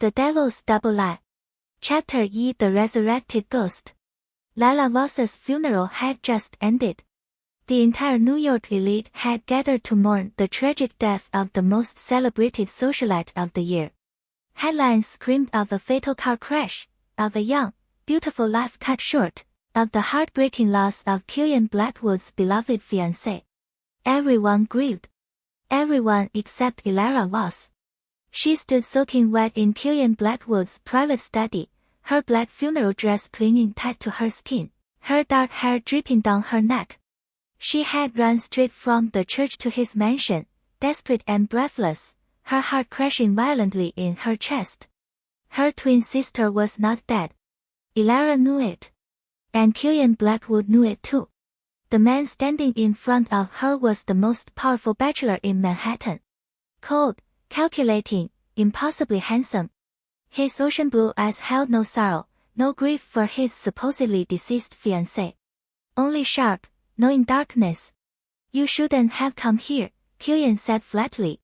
The Devil's Double Lie. Chapter E. The Resurrected Ghost. Lila Voss's funeral had just ended. The entire New York elite had gathered to mourn the tragic death of the most celebrated socialite of the year. Headlines screamed of a fatal car crash, of a young, beautiful life cut short, of the heartbreaking loss of Killian Blackwood's beloved fiancé. Everyone grieved. Everyone except Elira Voss. She stood soaking wet in Killian Blackwood's private study, her black funeral dress clinging tight to her skin, her dark hair dripping down her neck. She had run straight from the church to his mansion, desperate and breathless, her heart crashing violently in her chest. Her twin sister was not dead. Elira knew it. And Killian Blackwood knew it too. The man standing in front of her was the most powerful bachelor in Manhattan. Cold, calculating, impossibly handsome. His ocean blue eyes held no sorrow, no grief for his supposedly deceased fiancé. Only sharp, knowing darkness. You shouldn't have come here, Killian said flatly.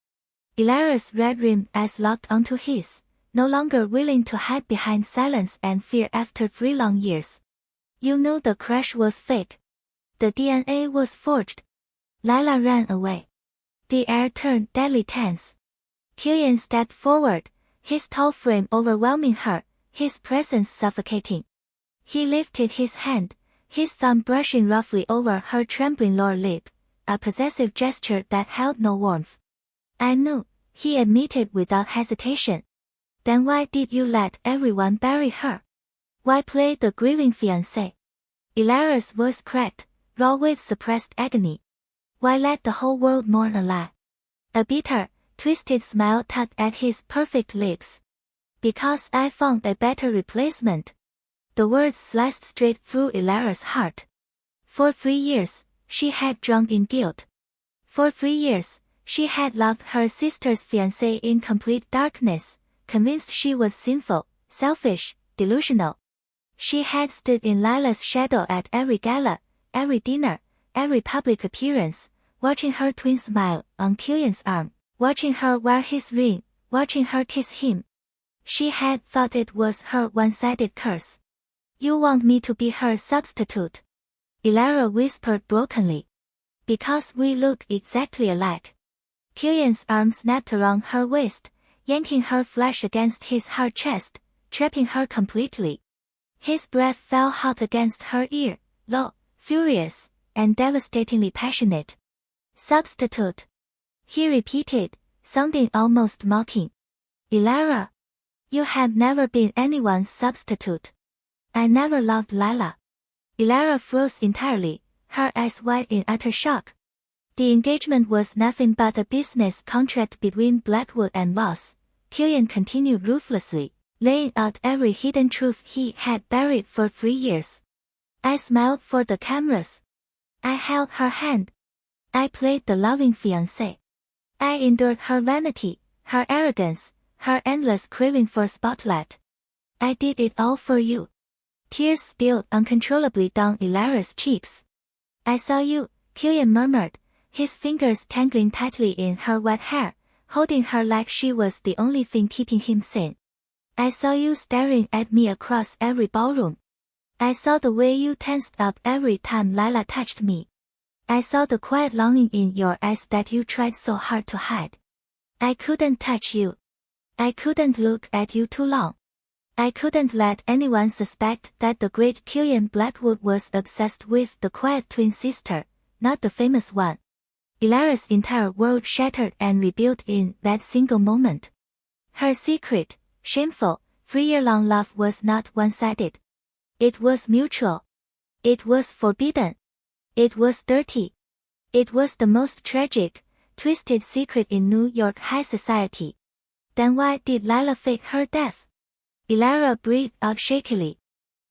Elira's red-rimmed eyes locked onto his, no longer willing to hide behind silence and fear after 3 long years. You knew the crash was fake. The DNA was forged. Lila ran away. The air turned deadly tense. Killian stepped forward, his tall frame overwhelming her, his presence suffocating. He lifted his hand, his thumb brushing roughly over her trembling lower lip, a possessive gesture that held no warmth. I knew, he admitted without hesitation. Then why did you let everyone bury her? Why play the grieving fiancé? Elira's voice cracked, raw with suppressed agony. Why let the whole world mourn a lie? A bitter, twisted smile tugged at his perfect lips. Because I found a better replacement. The words sliced straight through Elira's heart. For 3 years, she had drunk in guilt. For 3 years, she had loved her sister's fiancé in complete darkness, convinced she was sinful, selfish, delusional. She had stood in Lila's shadow at every gala, every dinner, every public appearance, watching her twin smile on Killian's arm, watching her wear his ring, watching her kiss him. She had thought it was her one-sided curse. You want me to be her substitute? Elira whispered brokenly. Because we look exactly alike. Killian's arm snapped around her waist, yanking her flesh against his hard chest, trapping her completely. His breath fell hot against her ear, low, furious, and devastatingly passionate. Substitute. He repeated, sounding almost mocking. Elira. You have never been anyone's substitute. I never loved Lila. Elira froze entirely, her eyes wide in utter shock. The engagement was nothing but a business contract between Blackwood and Voss, Killian continued ruthlessly, laying out every hidden truth he had buried for 3 years. I smiled for the cameras. I held her hand. I played the loving fiancé. I endured her vanity, her arrogance, her endless craving for spotlight. I did it all for you. Tears spilled uncontrollably down Elira's cheeks. I saw you, Killian murmured, his fingers tangling tightly in her wet hair, holding her like she was the only thing keeping him sane. I saw you staring at me across every ballroom. I saw the way you tensed up every time Lila touched me. I saw the quiet longing in your eyes that you tried so hard to hide. I couldn't touch you. I couldn't look at you too long. I couldn't let anyone suspect that the great Killian Blackwood was obsessed with the quiet twin sister, not the famous one. Elira's entire world shattered and rebuilt in that single moment. Her secret, shameful, 3-year-long love was not one-sided. It was mutual. It was forbidden. It was dirty. It was the most tragic, twisted secret in New York high society. Then why did Lila fake her death? Elira breathed out shakily.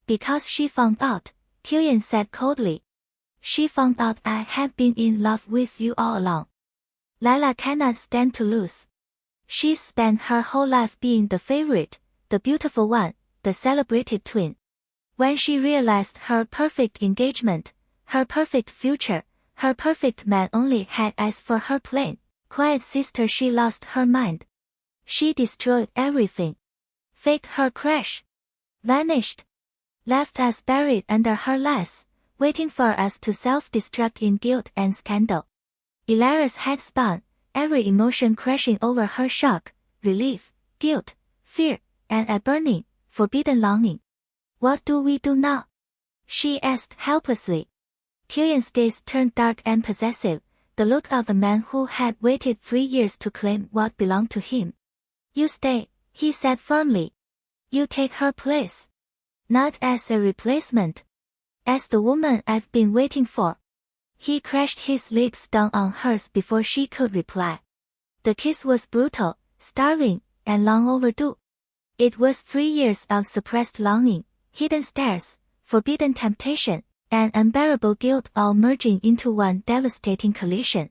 Because she found out, Killian said coldly. She found out I have been in love with you all along. Lila cannot stand to lose. She spent her whole life being the favorite, the beautiful one, the celebrated twin. When she realized her perfect engagement, her perfect future, her perfect man only had eyes for her plain, quiet sister, she lost her mind. She destroyed everything. Faked her crash. Vanished. Left us buried under her lace, waiting for us to self-destruct in guilt and scandal. Ilara's head spun, every emotion crashing over her: shock, relief, guilt, fear, and a burning, forbidden longing. What do we do now? She asked helplessly. Killian's gaze turned dark and possessive, the look of a man who had waited 3 years to claim what belonged to him. You stay, he said firmly. You take her place. Not as a replacement. As the woman I've been waiting for. He crashed his lips down on hers before she could reply. The kiss was brutal, starving, and long overdue. It was 3 years of suppressed longing, hidden stares, forbidden temptation, and unbearable guilt all merging into one devastating collision.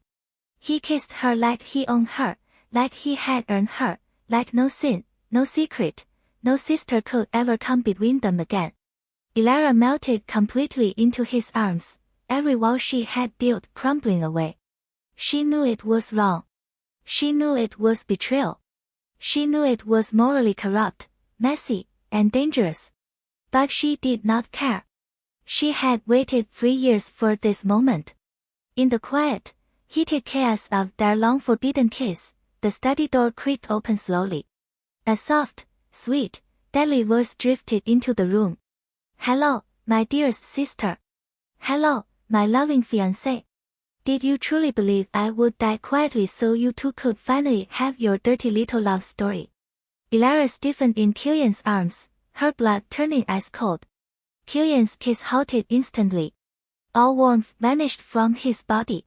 He kissed her like he owned her, like he had earned her, like no sin, no secret, no sister could ever come between them again. Ilara melted completely into his arms, every wall she had built crumbling away. She knew it was wrong. She knew it was betrayal. She knew it was morally corrupt, messy, and dangerous. But she did not care. She had waited 3 years for this moment. In the quiet, heated chaos of their long forbidden kiss, the study door creaked open slowly. A soft, sweet, deadly voice drifted into the room. Hello, my dearest sister. Hello, my loving fiancé. Did you truly believe I would die quietly so you two could finally have your dirty little love story? Ilara stiffened in Killian's arms, her blood turning ice cold. Killian's kiss halted instantly. All warmth vanished from his body.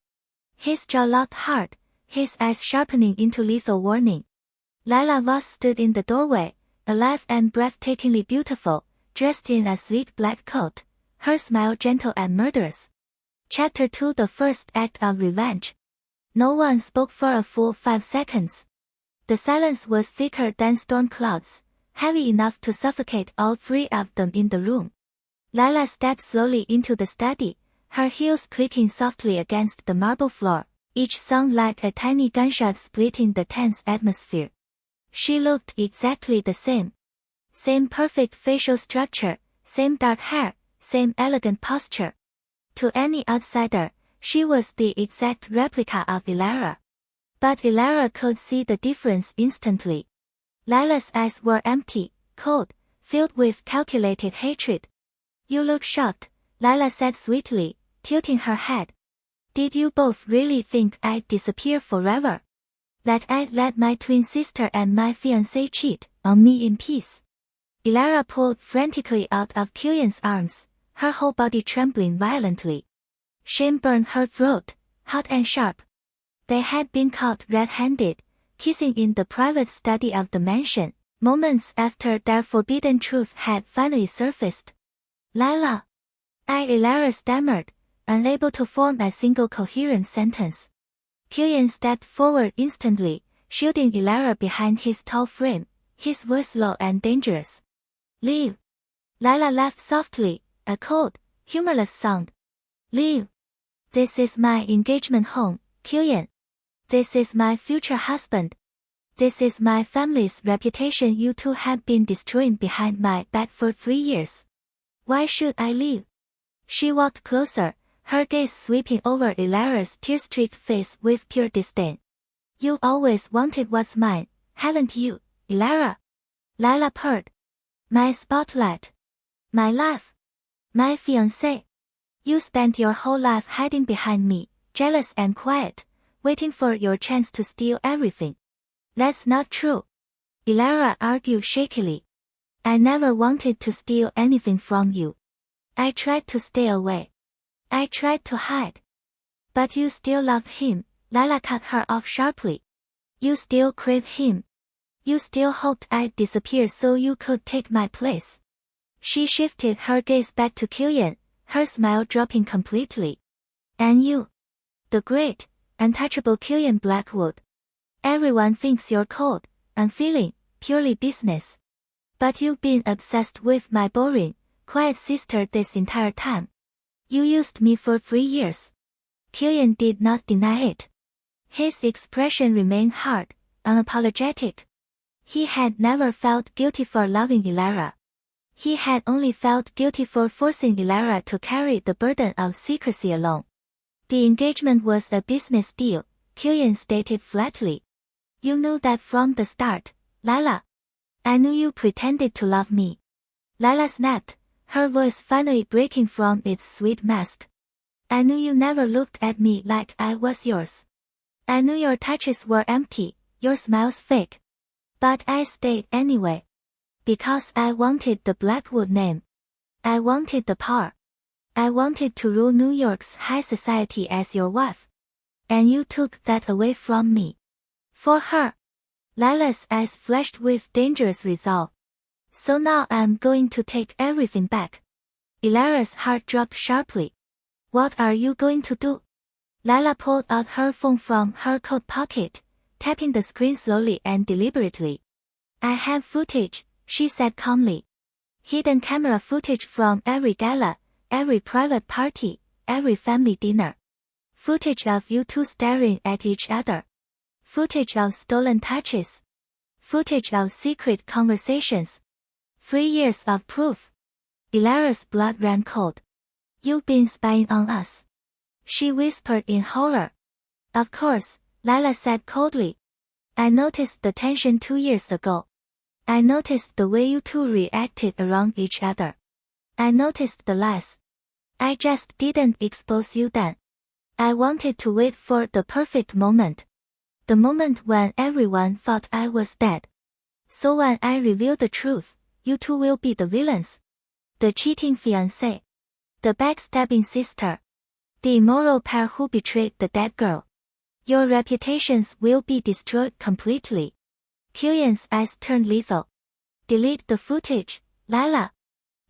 His jaw locked hard, his eyes sharpening into lethal warning. Lila Voss stood in the doorway, alive and breathtakingly beautiful, dressed in a sleek black coat, her smile gentle and murderous. Chapter 2: The First Act of Revenge. No one spoke for a full 5 seconds. The silence was thicker than storm clouds, heavy enough to suffocate all 3 of them in the room. Lila stepped slowly into the study, her heels clicking softly against the marble floor, each sound like a tiny gunshot splitting the tense atmosphere. She looked exactly the same. Same perfect facial structure, same dark hair, same elegant posture. To any outsider, she was the exact replica of Ilara. But Ilara could see the difference instantly. Lila's eyes were empty, cold, filled with calculated hatred. You look shocked, Lila said sweetly, tilting her head. Did you both really think I'd disappear forever? That I'd let my twin sister and my fiancé cheat on me in peace? Ilara pulled frantically out of Killian's arms, her whole body trembling violently. Shame burned her throat, hot and sharp. They had been caught red-handed, kissing in the private study of the mansion, moments after their forbidden truth had finally surfaced. Lila. Ilara stammered, unable to form a single coherent sentence. Killian stepped forward instantly, shielding Ilara behind his tall frame, his voice low and dangerous. Leave. Lila laughed softly, a cold, humorless sound. Leave. This is my engagement home, Killian. This is my future husband. This is my family's reputation you two have been destroying behind my back for 3 years. Why should I leave? She walked closer, her gaze sweeping over Ilara's tear-streaked face with pure disdain. You always wanted what's mine, haven't you, Ilara? Lila purred. My spotlight. My life. My fiancé. You spent your whole life hiding behind me, jealous and quiet, waiting for your chance to steal everything. That's not true. Ilara argued shakily. I never wanted to steal anything from you. I tried to stay away. I tried to hide. But you still love him, Lila cut her off sharply. You still crave him. You still hoped I'd disappear so you could take my place. She shifted her gaze back to Killian, her smile dropping completely. And you. The great, untouchable Killian Blackwood. Everyone thinks you're cold, unfeeling, purely business. But you've been obsessed with my boring, quiet sister this entire time. You used me for 3 years. Killian did not deny it. His expression remained hard, unapologetic. He had never felt guilty for loving Elara. He had only felt guilty for forcing Elara to carry the burden of secrecy alone. The engagement was a business deal, Killian stated flatly. You knew that from the start, Lila. I knew you pretended to love me. Lila snapped, her voice finally breaking from its sweet mask. I knew you never looked at me like I was yours. I knew your touches were empty, your smiles fake. But I stayed anyway. Because I wanted the Blackwood name. I wanted the power. I wanted to rule New York's high society as your wife. And you took that away from me. For her. Lila's eyes flashed with dangerous resolve. So now I'm going to take everything back. Elara's heart dropped sharply. What are you going to do? Lila pulled out her phone from her coat pocket, tapping the screen slowly and deliberately. I have footage, she said calmly. Hidden camera footage from every gala, every private party, every family dinner. Footage of you two staring at each other. Footage of stolen touches. Footage of secret conversations. 3 years of proof. Elara's blood ran cold. You've been spying on us. She whispered in horror. Of course, Lila said coldly. I noticed the tension 2 years ago. I noticed the way you two reacted around each other. I noticed the lies. I just didn't expose you then. I wanted to wait for the perfect moment. The moment when everyone thought I was dead. So when I reveal the truth, you two will be the villains. The cheating fiancé. The backstabbing sister. The immoral pair who betrayed the dead girl. Your reputations will be destroyed completely. Killian's eyes turned lethal. Delete the footage, Lila.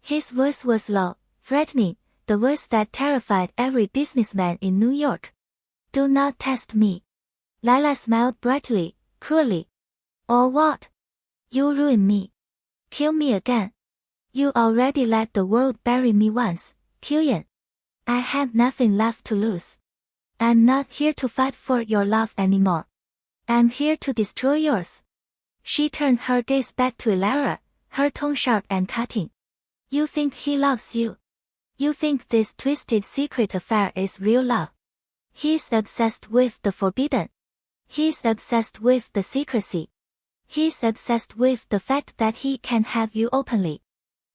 His voice was low, threatening, the voice that terrified every businessman in New York. Do not test me. Lila smiled brightly, cruelly. Or what? You ruin me. Kill me again. You already let the world bury me once, Killian. I have nothing left to lose. I'm not here to fight for your love anymore. I'm here to destroy yours. She turned her gaze back to Elara, her tone sharp and cutting. You think he loves you? You think this twisted secret affair is real love? He's obsessed with the forbidden. He's obsessed with the secrecy. He's obsessed with the fact that he can have you openly.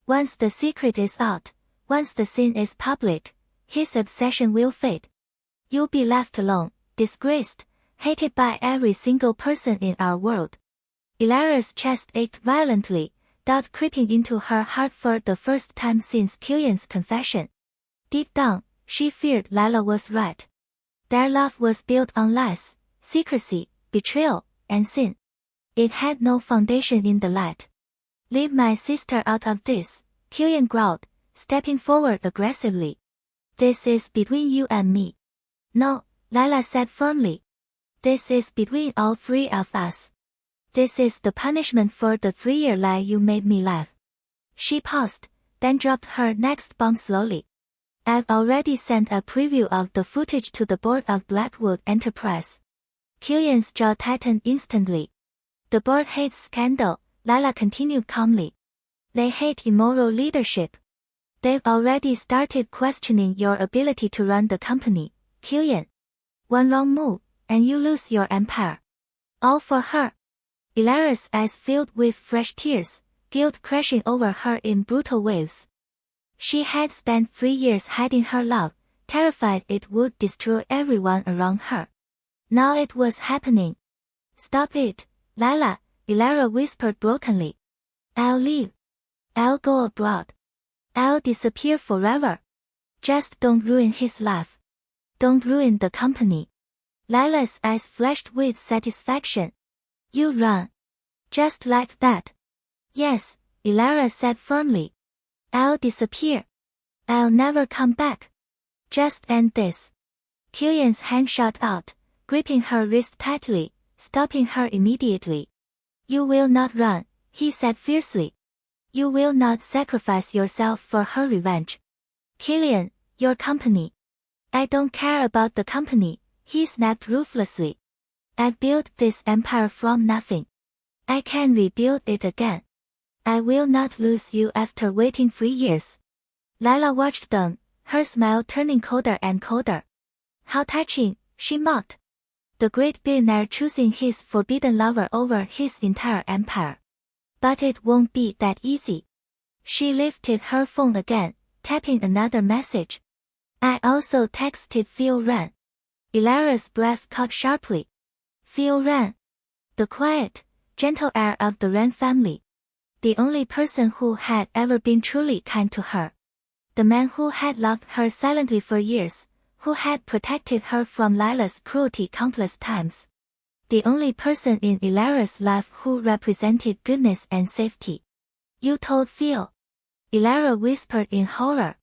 Once the secret is out, once the sin is public, his obsession will fade. You'll be left alone, disgraced, hated by every single person in our world. Elara's chest ached violently, doubt creeping into her heart for the first time since Killian's confession. Deep down, she feared Lila was right. Their love was built on lies, secrecy, betrayal, and sin. It had no foundation in the light. Leave my sister out of this, Killian growled, stepping forward aggressively. This is between you and me. No, Lila said firmly. This is between all three of us. This is the punishment for the 3-year lie you made me live. She paused, then dropped her next bomb slowly. I've already sent a preview of the footage to the board of Blackwood Enterprise. Killian's jaw tightened instantly. The board hates scandal, Lila continued calmly. They hate immoral leadership. They've already started questioning your ability to run the company, Killian. One wrong move, and you lose your empire. All for her. Elara's eyes filled with fresh tears, guilt crashing over her in brutal waves. She had spent 3 years hiding her love, terrified it would destroy everyone around her. Now it was happening. Stop it, Lila, Elara whispered brokenly. I'll leave. I'll go abroad. I'll disappear forever. Just don't ruin his life. Don't ruin the company. Lila's eyes flashed with satisfaction. You run. Just like that. Yes, Elara said firmly. I'll disappear. I'll never come back. Just end this. Killian's hand shot out, gripping her wrist tightly, stopping her immediately. You will not run, he said fiercely. You will not sacrifice yourself for her revenge. Killian, your company. I don't care about the company, he snapped ruthlessly. I've built this empire from nothing. I can rebuild it again. I will not lose you after waiting 3 years. Lila watched them, her smile turning colder and colder. How touching, she mocked. The great billionaire choosing his forbidden lover over his entire empire. But it won't be that easy. She lifted her phone again, tapping another message. I also texted Phil Ren. Ilara's breath caught sharply. Phil Ren. The quiet, gentle heir of the Ren family. The only person who had ever been truly kind to her. The man who had loved her silently for years, who had protected her from Lila's cruelty countless times. The only person in Ilara's life who represented goodness and safety. You told Phil. Ilara whispered in horror.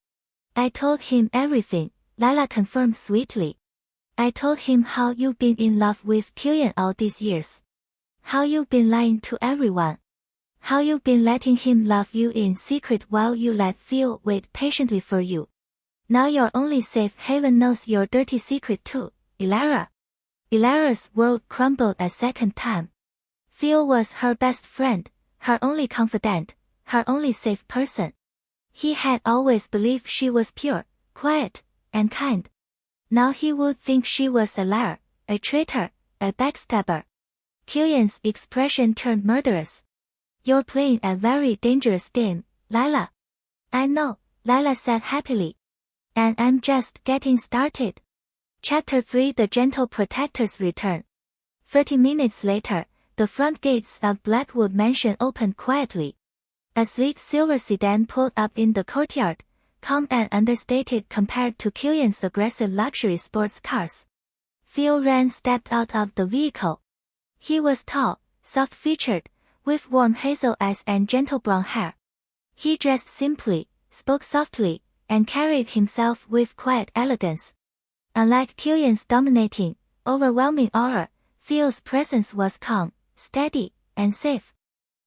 I told him everything, Lila confirmed sweetly. I told him how you've been in love with Killian all these years. How you've been lying to everyone. How you've been letting him love you in secret while you let Phil wait patiently for you. Now your only safe haven knows your dirty secret too, Ilara. Ilara's world crumbled a second time. Phil was her best friend, her only confidant, her only safe person. He had always believed she was pure, quiet, and kind. Now he would think she was a liar, a traitor, a backstabber. Killian's expression turned murderous. You're playing a very dangerous game, Lila. I know, Lila said happily. And I'm just getting started. Chapter 3 The Gentle Protector's Return. 30 minutes later, the front gates of Blackwood Mansion opened quietly. A sleek silver sedan pulled up in the courtyard, calm and understated compared to Killian's aggressive luxury sports cars. Phil Ren stepped out of the vehicle. He was tall, soft-featured, with warm hazel eyes and gentle brown hair. He dressed simply, spoke softly, and carried himself with quiet elegance. Unlike Killian's dominating, overwhelming aura, Phil's presence was calm, steady, and safe.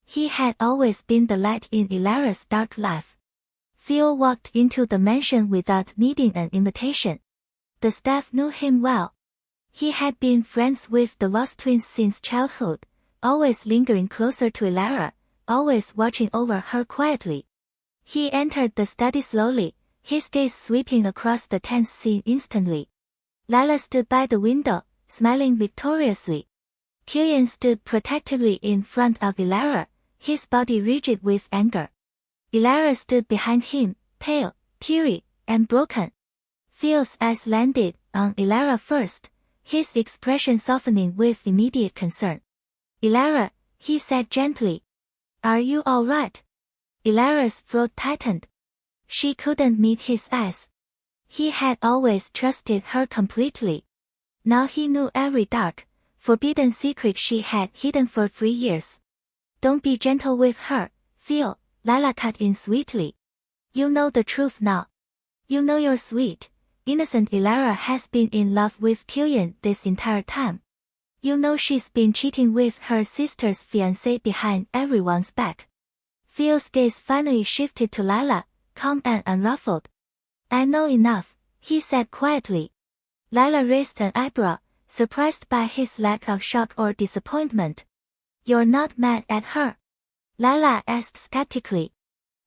He had always been the light in Ilara's dark life. Phil walked into the mansion without needing an invitation. The staff knew him well. He had been friends with the Voss twins since childhood, always lingering closer to Ilara, always watching over her quietly. He entered the study slowly, his gaze sweeping across the tense scene instantly. Lila stood by the window, smiling victoriously. Killian stood protectively in front of Ilara, his body rigid with anger. Ilara stood behind him, pale, teary, and broken. Phil's eyes landed on Ilara first, his expression softening with immediate concern. Ilara, he said gently. Are you all right? Ilara's throat tightened. She couldn't meet his eyes. He had always trusted her completely. Now he knew every dark, forbidden secret she had hidden for 3 years. Don't be gentle with her, Phil, Lila cut in sweetly. You know the truth now. You know your sweet, innocent Ilara has been in love with Killian this entire time. You know she's been cheating with her sister's fiancé behind everyone's back. Phil's gaze finally shifted to Lila, calm and unruffled. I know enough, he said quietly. Lila raised an eyebrow, surprised by his lack of shock or disappointment. You're not mad at her? Lila asked skeptically.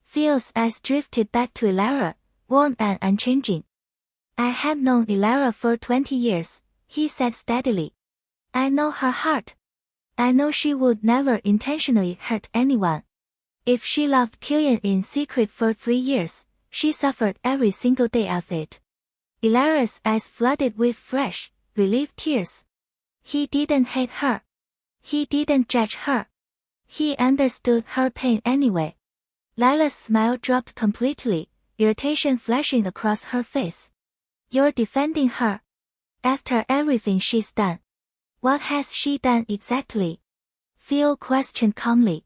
Phil's eyes drifted back to Ilara, warm and unchanging. I have known Ilara for 20 years, he said steadily. I know her heart. I know she would never intentionally hurt anyone. If she loved Killian in secret for 3 years, she suffered every single day of it. Ilara's eyes flooded with fresh, relieved tears. He didn't hate her. He didn't judge her. He understood her pain anyway. Lila's smile dropped completely, irritation flashing across her face. You're defending her. After everything she's done. What has she done exactly? Phil questioned calmly.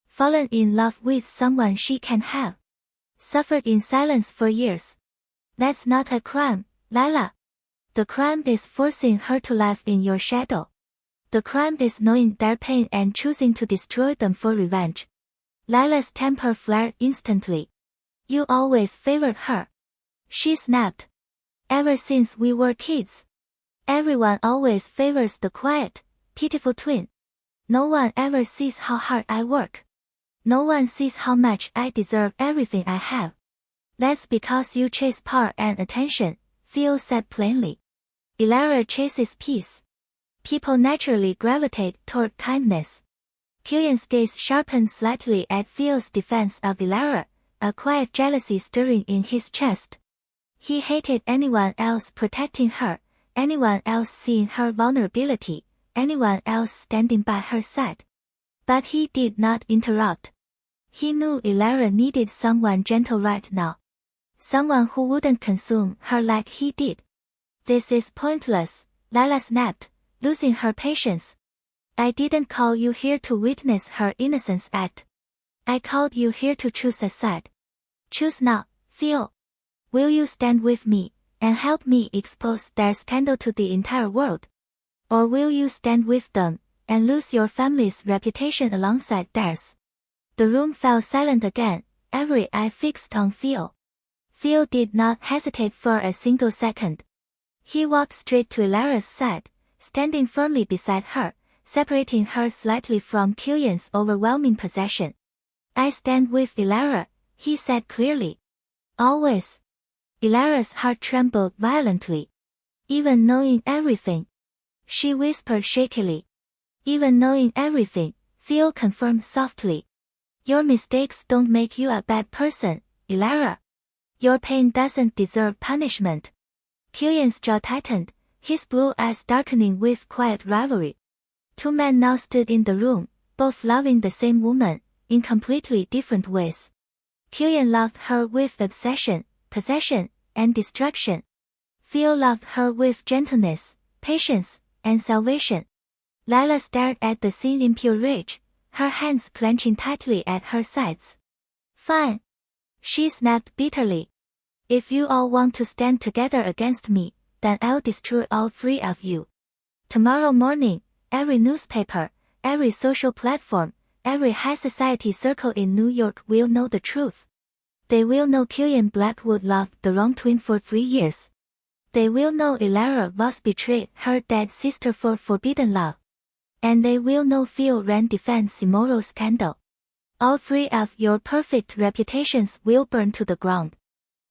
Fallen in love with someone she can have. Suffered in silence for years. That's not a crime, Lila. The crime is forcing her to live in your shadow. The crime is knowing their pain and choosing to destroy them for revenge. Lila's temper flared instantly. You always favored her. She snapped. Ever since we were kids. Everyone always favors the quiet, pitiful twin. No one ever sees how hard I work. No one sees how much I deserve everything I have. That's because you chase power and attention, Theo said plainly. Elara chases peace. People naturally gravitate toward kindness. Killian's gaze sharpened slightly at Theo's defense of Elara, a quiet jealousy stirring in his chest. He hated anyone else protecting her, anyone else seeing her vulnerability, anyone else standing by her side. But he did not interrupt. He knew Elara needed someone gentle right now. Someone who wouldn't consume her like he did. This is pointless, Lila snapped, losing her patience. I didn't call you here to witness her innocence act. I called you here to choose a side. Choose now, Theo. Will you stand with me, and help me expose their scandal to the entire world? Or will you stand with them, and lose your family's reputation alongside theirs? The room fell silent again, every eye fixed on Theo. Theo did not hesitate for a single second. He walked straight to Elara's side, standing firmly beside her, separating her slightly from Killian's overwhelming possession. I stand with Elara, he said clearly. Always. Elara's heart trembled violently. Even knowing everything. She whispered shakily. Even knowing everything, Theo confirmed softly. Your mistakes don't make you a bad person, Elara. Your pain doesn't deserve punishment. Killian's jaw tightened, his blue eyes darkening with quiet rivalry. Two men now stood in the room, both loving the same woman, in completely different ways. Killian loved her with obsession, possession, and destruction. Theo loved her with gentleness, patience, and salvation. Lila stared at the scene in pure rage, her hands clenching tightly at her sides. Fine. She snapped bitterly. If you all want to stand together against me, then I'll destroy all three of you. Tomorrow morning, every newspaper, every social platform, every high society circle in New York will know the truth. They will know Killian Blackwood loved the wrong twin for 3 years. They will know Elara was betrayed her dead sister for forbidden love. And they will know Theo ran defense immoral scandal. All three of your perfect reputations will burn to the ground.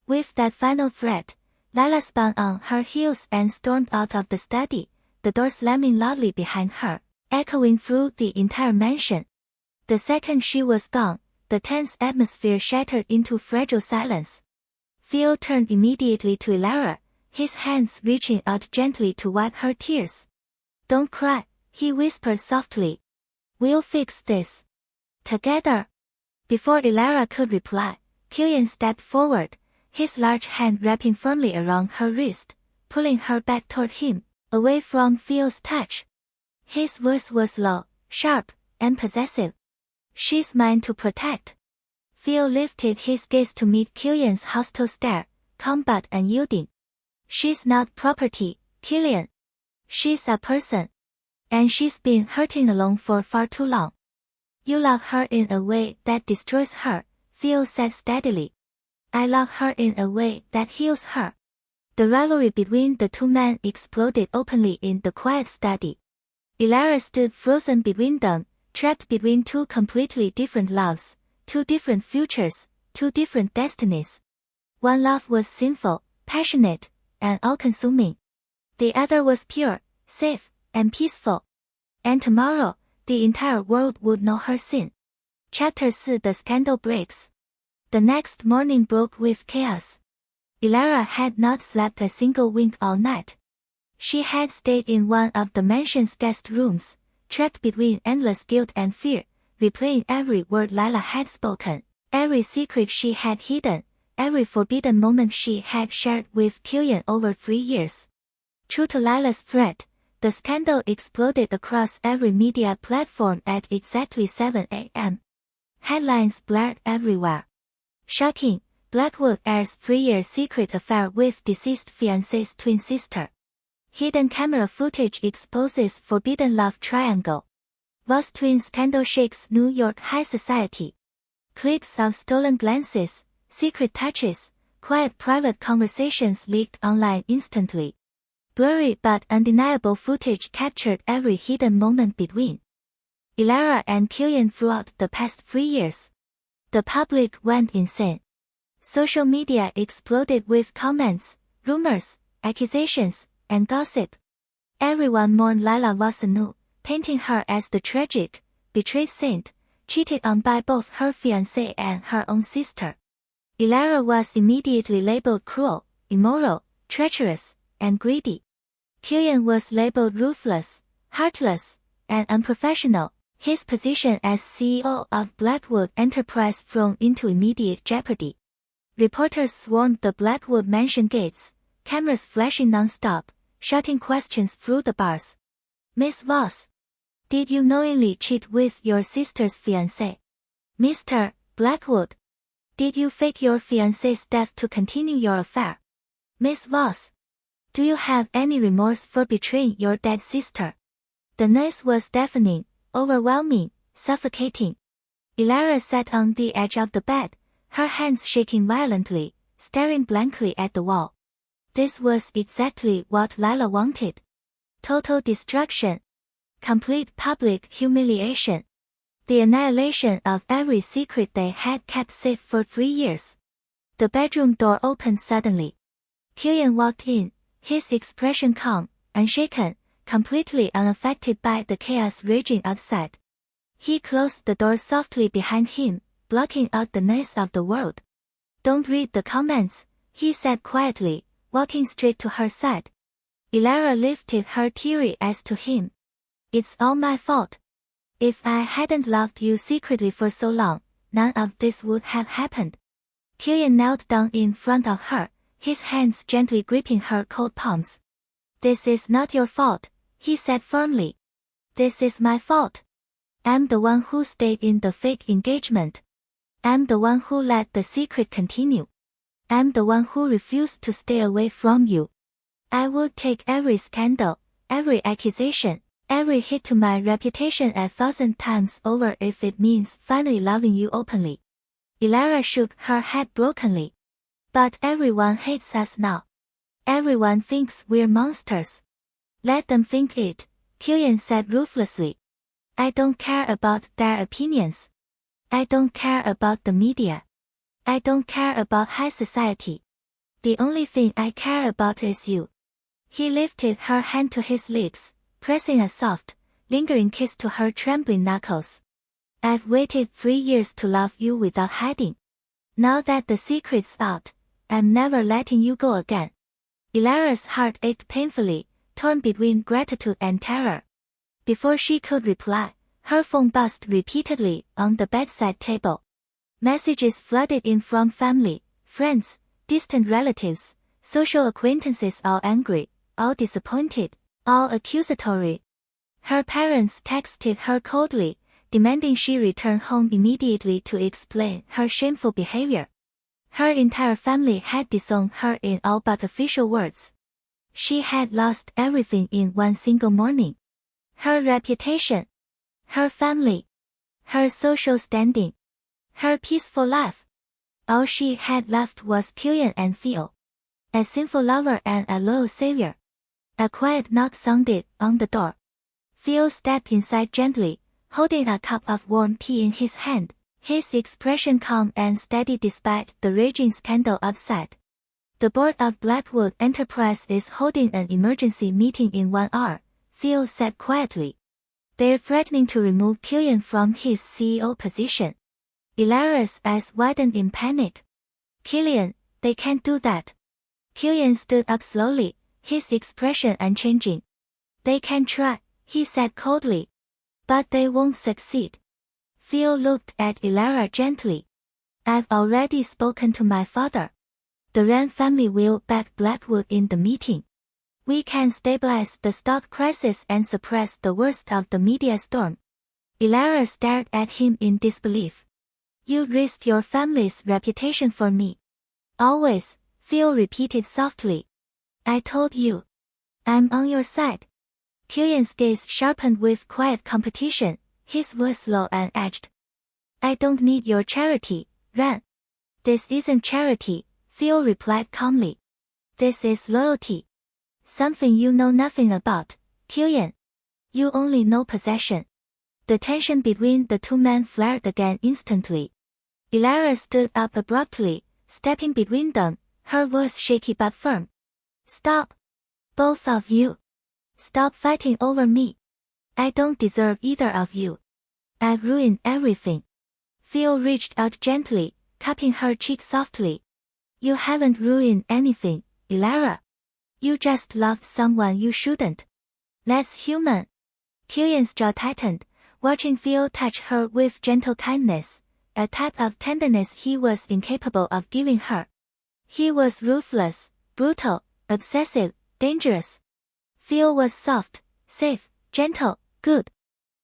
With that final threat, Lila spun on her heels and stormed out of the study, the door slamming loudly behind her, echoing through the entire mansion. The second she was gone, the tense atmosphere shattered into fragile silence. Theo turned immediately to Elara, his hands reaching out gently to wipe her tears. Don't cry, he whispered softly. We'll fix this. Together. Before Elara could reply, Killian stepped forward, his large hand wrapping firmly around her wrist, pulling her back toward him, away from Theo's touch. His voice was low, sharp, and possessive. She's mine to protect. Theo lifted his gaze to meet Killian's hostile stare, calm but unyielding. She's not property, Killian. She's a person. And she's been hurting alone for far too long. You love her in a way that destroys her, Theo said steadily. I love her in a way that heals her. The rivalry between the two men exploded openly in the quiet study. Elara stood frozen between them, trapped between two completely different loves, two different futures, two different destinies. One love was sinful, passionate, and all-consuming. The other was pure, safe, and peaceful. And tomorrow, the entire world would know her sin. Chapter 4 The Scandal Breaks. The next morning broke with chaos. Elara had not slept a single wink all night. She had stayed in one of the mansion's guest rooms, trapped between endless guilt and fear, replaying every word Lila had spoken, every secret she had hidden, every forbidden moment she had shared with Killian over 3 years. True to Lila's threat, the scandal exploded across every media platform at exactly 7 a.m. Headlines blared everywhere. Shocking, Blackwood airs 3-year secret affair with deceased fiancé's twin sister. Hidden camera footage exposes forbidden love triangle. Voss twin scandal shakes New York high society. Clips of stolen glances, secret touches, quiet private conversations leaked online instantly. Blurry but undeniable footage captured every hidden moment between. Ilara and Killian throughout the past 3 years. The public went insane. Social media exploded with comments, rumors, accusations, and gossip. Everyone mourned Lila Vassanu, painting her as the tragic, betrayed saint, cheated on by both her fiancé and her own sister. Ilara was immediately labeled cruel, immoral, treacherous, and greedy. Killian was labeled ruthless, heartless, and unprofessional. His position as CEO of Blackwood Enterprise thrown into immediate jeopardy. Reporters swarmed the Blackwood mansion gates, cameras flashing non-stop, shouting questions through the bars. Miss Voss, did you knowingly cheat with your sister's fiancé? Mr. Blackwood, did you fake your fiancé's death to continue your affair? Miss Voss, do you have any remorse for betraying your dead sister? The noise was deafening, overwhelming, suffocating. Ilara sat on the edge of the bed, her hands shaking violently, staring blankly at the wall. This was exactly what Lila wanted. Total destruction. Complete public humiliation. The annihilation of every secret they had kept safe for 3 years. The bedroom door opened suddenly. Killian walked in, his expression calm, unshaken, completely unaffected by the chaos raging outside. He closed the door softly behind him, blocking out the noise of the world. Don't read the comments, he said quietly, walking straight to her side. Ilara lifted her teary eyes to him. It's all my fault. If I hadn't loved you secretly for so long, none of this would have happened. Killian knelt down in front of her, his hands gently gripping her cold palms. This is not your fault, he said firmly. This is my fault. I'm the one who stayed in the fake engagement. I'm the one who let the secret continue. I'm the one who refused to stay away from you. I would take every scandal, every accusation, every hit to my reputation 1,000 times over if it means finally loving you openly. Ilara shook her head brokenly. But everyone hates us now. Everyone thinks we're monsters. Let them think it, Killian said ruthlessly. I don't care about their opinions. I don't care about the media. I don't care about high society. The only thing I care about is you. He lifted her hand to his lips, pressing a soft, lingering kiss to her trembling knuckles. I've waited 3 years to love you without hiding. Now that the secret's out, I'm never letting you go again. Ilara's heart ached painfully, torn between gratitude and terror. Before she could reply, her phone buzzed repeatedly on the bedside table. Messages flooded in from family, friends, distant relatives, social acquaintances, all angry, all disappointed, all accusatory. Her parents texted her coldly, demanding she return home immediately to explain her shameful behavior. Her entire family had disowned her in all but official words. She had lost everything in one single morning. Her reputation, her family, her social standing, her peaceful life. All she had left was Killian and Theo. A sinful lover and a loyal savior. A quiet knock sounded on the door. Theo stepped inside gently, holding a cup of warm tea in his hand, his expression calm and steady despite the raging scandal outside. The board of Blackwood Enterprise is holding an emergency meeting in 1 hour, Theo said quietly. They're threatening to remove Killian from his CEO position. Ilara's eyes widened in panic. Killian, they can't do that. Killian stood up slowly, his expression unchanging. They can try, he said coldly. But they won't succeed. Theo looked at Ilara gently. I've already spoken to my father. The Wren family will back Blackwood in the meeting. We can stabilize the stock crisis and suppress the worst of the media storm. Ilara stared at him in disbelief. You risked your family's reputation for me. Always, Theo repeated softly. I told you. I'm on your side. Killian's gaze sharpened with quiet competition, his voice low and edged. I don't need your charity, Wren. This isn't charity, Theo replied calmly. This is loyalty. Something you know nothing about, Killian. You only know possession. The tension between the two men flared again instantly. Elara stood up abruptly, stepping between them, her voice shaky but firm. Stop. Both of you. Stop fighting over me. I don't deserve either of you. I've ruined everything. Phil reached out gently, cupping her cheek softly. You haven't ruined anything, Elara. You just loved someone you shouldn't. That's human. Killian's jaw tightened, watching Phil touch her with gentle kindness, a type of tenderness he was incapable of giving her. He was ruthless, brutal, obsessive, dangerous. Phil was soft, safe, gentle, good.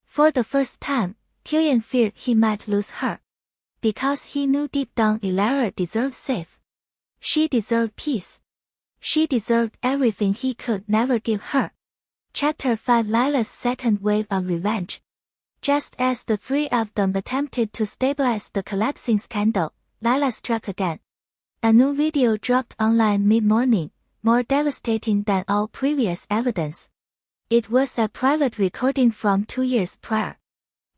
For the first time, Killian feared he might lose her. Because he knew deep down Elara deserved safe. She deserved peace. She deserved everything he could never give her. Chapter 5 Lila's second wave of revenge. Just as the three of them attempted to stabilize the collapsing scandal, Lila struck again. A new video dropped online mid-morning, more devastating than all previous evidence. It was a private recording from 2 years prior.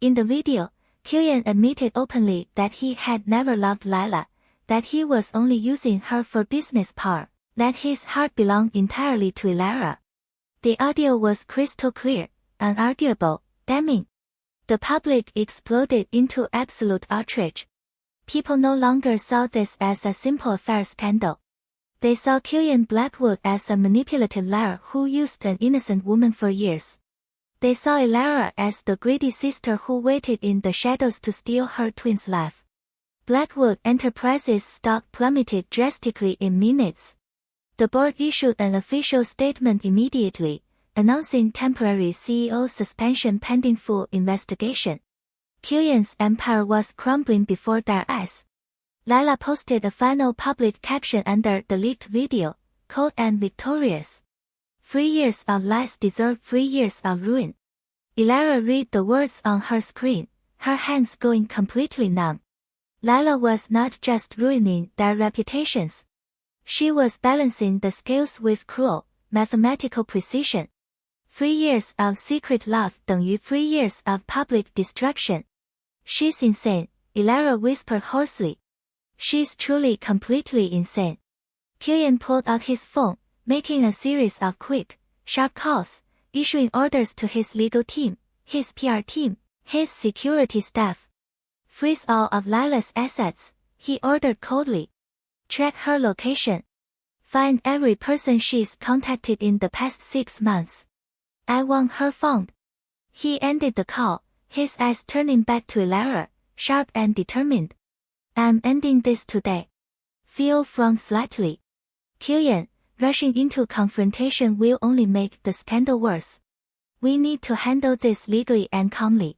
In the video, Killian admitted openly that he had never loved Lila, that he was only using her for business power, that his heart belonged entirely to Elara. The audio was crystal clear, unarguable, damning. The public exploded into absolute outrage. People no longer saw this as a simple affair scandal. They saw Killian Blackwood as a manipulative liar who used an innocent woman for years. They saw Elara as the greedy sister who waited in the shadows to steal her twin's life. Blackwood Enterprises' stock plummeted drastically in minutes. The board issued an official statement immediately, announcing temporary CEO suspension pending full investigation. Killian's empire was crumbling before their eyes. Lila posted a final public caption under the leaked video, "Cold and victorious. 3 years of lies deserve 3 years of ruin." Elara read the words on her screen, her hands going completely numb. Lila was not just ruining their reputations. She was balancing the scales with cruel, mathematical precision. 3 years of secret love 等于 3 years of public destruction. She's insane, Elara whispered hoarsely. She's truly completely insane. Killian pulled out his phone, making a series of quick, sharp calls, issuing orders to his legal team, his PR team, his security staff. Freeze all of Lila's assets, he ordered coldly. Track her location. Find every person she's contacted in the past 6 months. I want her found. He ended the call, his eyes turning back to Elara, sharp and determined. I'm ending this today. Phil frowned slightly. Killian, rushing into confrontation will only make the scandal worse. We need to handle this legally and calmly.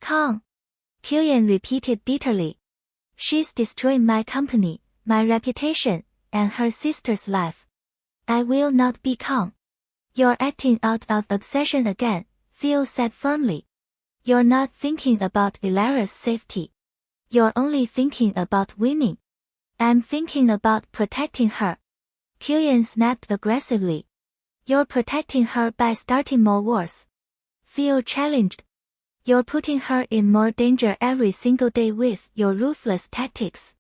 Calm. Killian repeated bitterly. She's destroying my company, my reputation, and her sister's life. I will not be calm. You're acting out of obsession again, Phil said firmly. You're not thinking about Elara's safety. You're only thinking about winning. I'm thinking about protecting her. Killian snapped aggressively. You're protecting her by starting more wars. Phil challenged. You're putting her in more danger every single day with your ruthless tactics.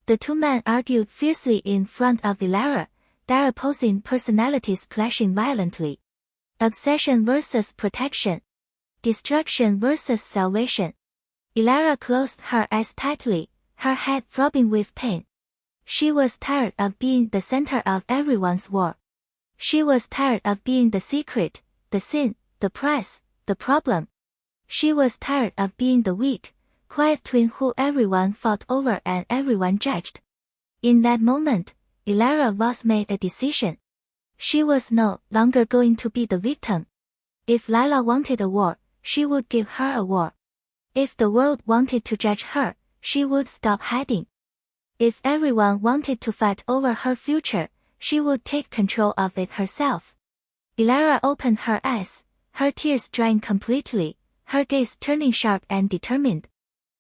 The two men argued fiercely in front of Elara, their opposing personalities clashing violently. Obsession versus protection. Destruction versus salvation. Elara closed her eyes tightly, her head throbbing with pain. She was tired of being the center of everyone's war. She was tired of being the secret, the sin, the prize, the problem. She was tired of being the weak, quiet twin who everyone fought over and everyone judged. In that moment, Elara was made a decision. She was no longer going to be the victim. If Lila wanted a war, she would give her a war. If the world wanted to judge her, she would stop hiding. If everyone wanted to fight over her future, she would take control of it herself. Elara opened her eyes, her tears drying completely, her gaze turning sharp and determined.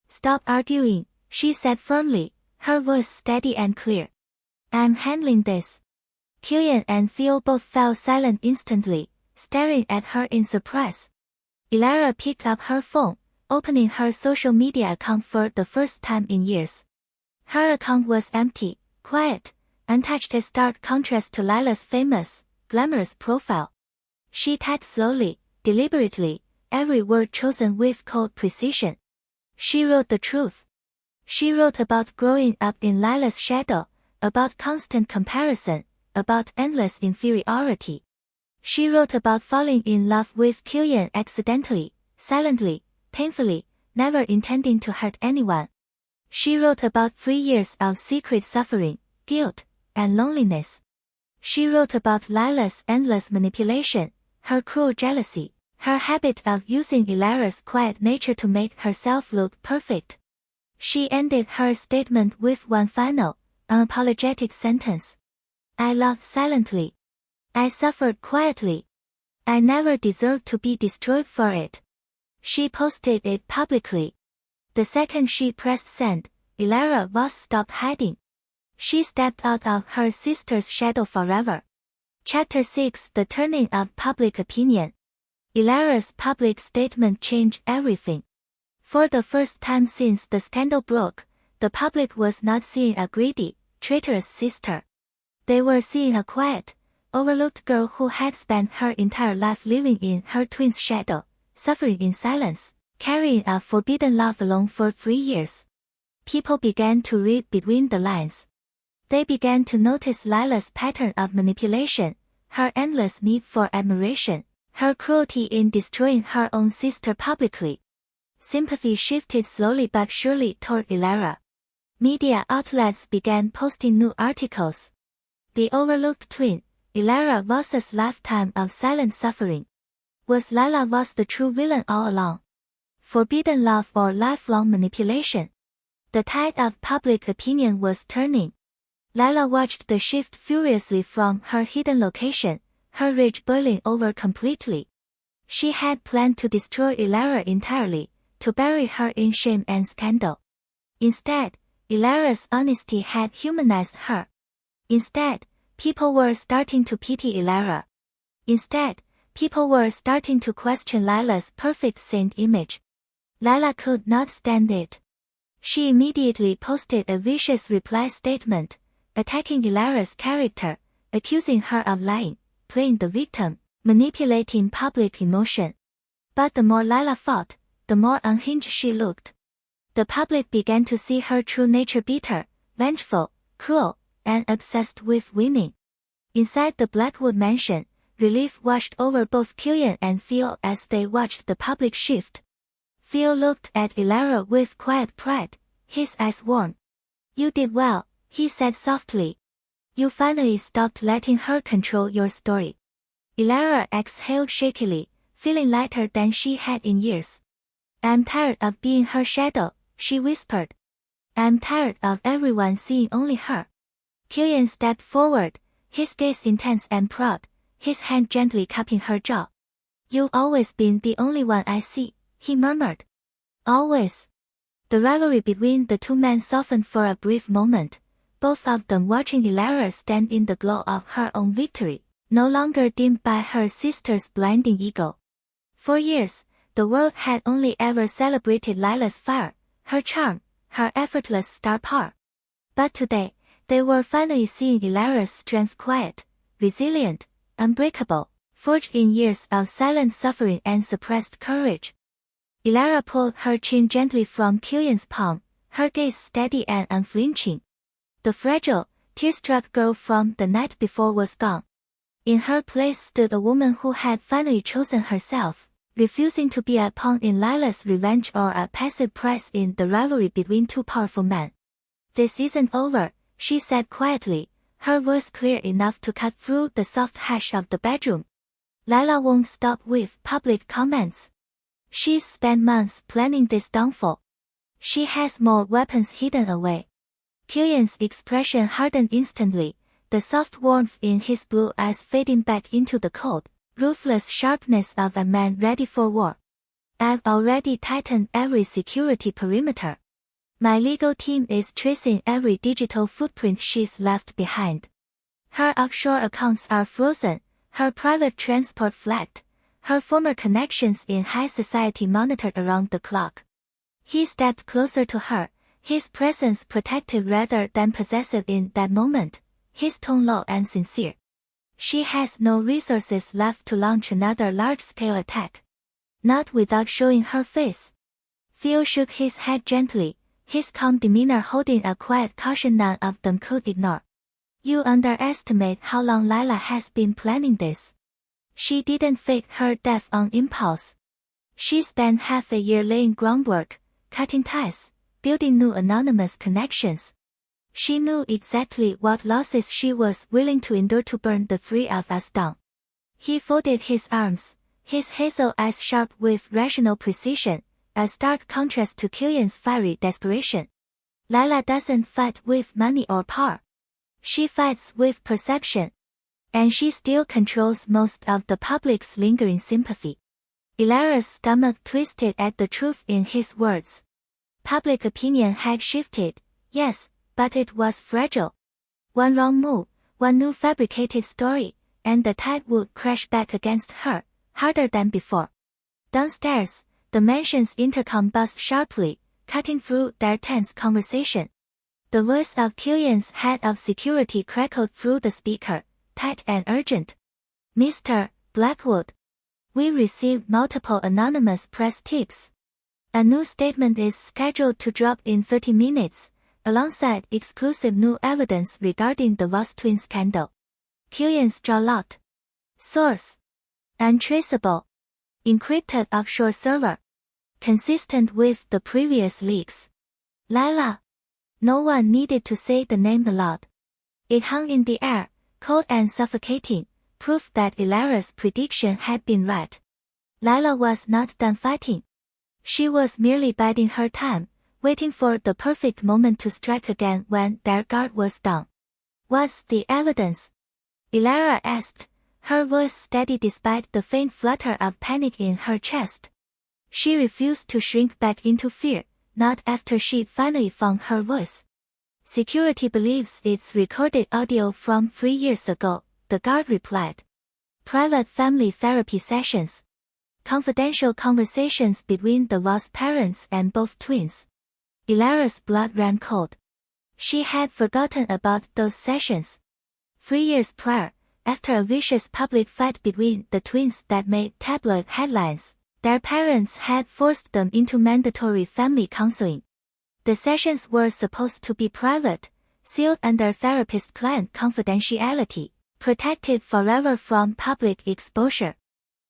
Stop arguing, she said firmly, her voice steady and clear. I'm handling this. Killian and Phil both fell silent instantly, staring at her in surprise. Elara picked up her phone, opening her social media account for the first time in years. Her account was empty, quiet, untouched, a stark contrast to Lila's famous, glamorous profile. She typed slowly, deliberately, every word chosen with cold precision. She wrote the truth. She wrote about growing up in Lila's shadow, about constant comparison, about endless inferiority. She wrote about falling in love with Killian accidentally, silently, painfully, never intending to hurt anyone. She wrote about 3 years of secret suffering, guilt, and loneliness. She wrote about Lila's endless manipulation, her cruel jealousy, her habit of using Ilara's quiet nature to make herself look perfect. She ended her statement with one final, unapologetic sentence. I loved silently. I suffered quietly. I never deserved to be destroyed for it. She posted it publicly. The second she pressed send, Ilara Voss stopped hiding. She stepped out of her sister's shadow forever. Chapter 6: The Turning of Public Opinion. Ilara's public statement changed everything. For the first time since the scandal broke, the public was not seeing a greedy, traitorous sister. They were seeing a quiet, overlooked girl who had spent her entire life living in her twin's shadow, suffering in silence, carrying a forbidden love alone for 3 years. People began to read between the lines. They began to notice Lila's pattern of manipulation, her endless need for admiration, her cruelty in destroying her own sister publicly. Sympathy shifted slowly but surely toward Ilara. Media outlets began posting new articles. The overlooked twin, Ilara Voss's lifetime of silent suffering. Was Lila Voss the true villain all along? Forbidden love or lifelong manipulation? The tide of public opinion was turning. Lila watched the shift furiously from her hidden location, her rage boiling over completely. She had planned to destroy Ilara entirely, to bury her in shame and scandal. Instead, Ilara's honesty had humanized her. Instead, people were starting to pity Ilara. Instead, people were starting to question Lila's perfect saint image. Lila could not stand it. She immediately posted a vicious reply statement, attacking Ilara's character, accusing her of lying, playing the victim, manipulating public emotion. But the more Lila fought, the more unhinged she looked. The public began to see her true nature: bitter, vengeful, cruel, and obsessed with winning. Inside the Blackwood mansion, relief washed over both Killian and Theo as they watched the public shift. Theo looked at Ilara with quiet pride, his eyes warm. You did well, he said softly. You finally stopped letting her control your story. Ilara exhaled shakily, feeling lighter than she had in years. I'm tired of being her shadow, she whispered. I'm tired of everyone seeing only her. Killian stepped forward, his gaze intense and proud, his hand gently cupping her jaw. You've always been the only one I see, he murmured. Always. The rivalry between the two men softened for a brief moment, both of them watching Ilara stand in the glow of her own victory, no longer dimmed by her sister's blinding ego. For years, the world had only ever celebrated Lila's fire, her charm, her effortless star power. But today, they were finally seeing Ilara's strength: quiet, resilient, unbreakable, forged in years of silent suffering and suppressed courage. Ilara pulled her chin gently from Killian's palm, her gaze steady and unflinching. The fragile, tear-struck girl from the night before was gone. In her place stood a woman who had finally chosen herself, refusing to be a pawn in Lila's revenge or a passive prize in the rivalry between two powerful men. This isn't over, she said quietly, her voice clear enough to cut through the soft hush of the bedroom. Lila won't stop with public comments. She's spent months planning this downfall. She has more weapons hidden away. Killian's expression hardened instantly, the soft warmth in his blue eyes fading back into the cold, ruthless sharpness of a man ready for war. I've already tightened every security perimeter. My legal team is tracing every digital footprint she's left behind. Her offshore accounts are frozen, her private transport flagged, her former connections in high society monitored around the clock. He stepped closer to her, his presence protective rather than possessive in that moment, his tone low and sincere. She has no resources left to launch another large-scale attack. Not without showing her face. Phil shook his head gently, his calm demeanor holding a quiet caution none of them could ignore. You underestimate how long Lila has been planning this. She didn't fake her death on impulse. She spent half a year laying groundwork, cutting ties, building new anonymous connections. She knew exactly what losses she was willing to endure to burn the three of us down. He folded his arms, his hazel eyes sharp with rational precision, a stark contrast to Killian's fiery desperation. Lila doesn't fight with money or power. She fights with perception. And she still controls most of the public's lingering sympathy. Ilara's stomach twisted at the truth in his words. Public opinion had shifted, yes, but it was fragile. One wrong move, one new fabricated story, and the tide would crash back against her, harder than before. Downstairs, the mansion's intercom buzzed sharply, cutting through their tense conversation. The voice of Killian's head of security crackled through the speaker, tight and urgent. Mr. Blackwood. We received multiple anonymous press tips. A new statement is scheduled to drop in 30 minutes, alongside exclusive new evidence regarding the Voss twin scandal. Killian's jaw locked. Source. Untraceable. Encrypted offshore server. Consistent with the previous leaks. Lila. No one needed to say the name aloud. It hung in the air, cold and suffocating, proof that Ilara's prediction had been right. Lila was not done fighting. She was merely biding her time, waiting for the perfect moment to strike again when their guard was down. What's the evidence? Ilara asked, her voice steady despite the faint flutter of panic in her chest. She refused to shrink back into fear, not after she'd finally found her voice. Security believes it's recorded audio from 3 years ago, the guard replied. Private family therapy sessions. Confidential conversations between the Voss parents and both twins. Ilara's blood ran cold. She had forgotten about those sessions. 3 years prior, after a vicious public fight between the twins that made tabloid headlines, their parents had forced them into mandatory family counseling. The sessions were supposed to be private, sealed under therapist-client confidentiality, protected forever from public exposure.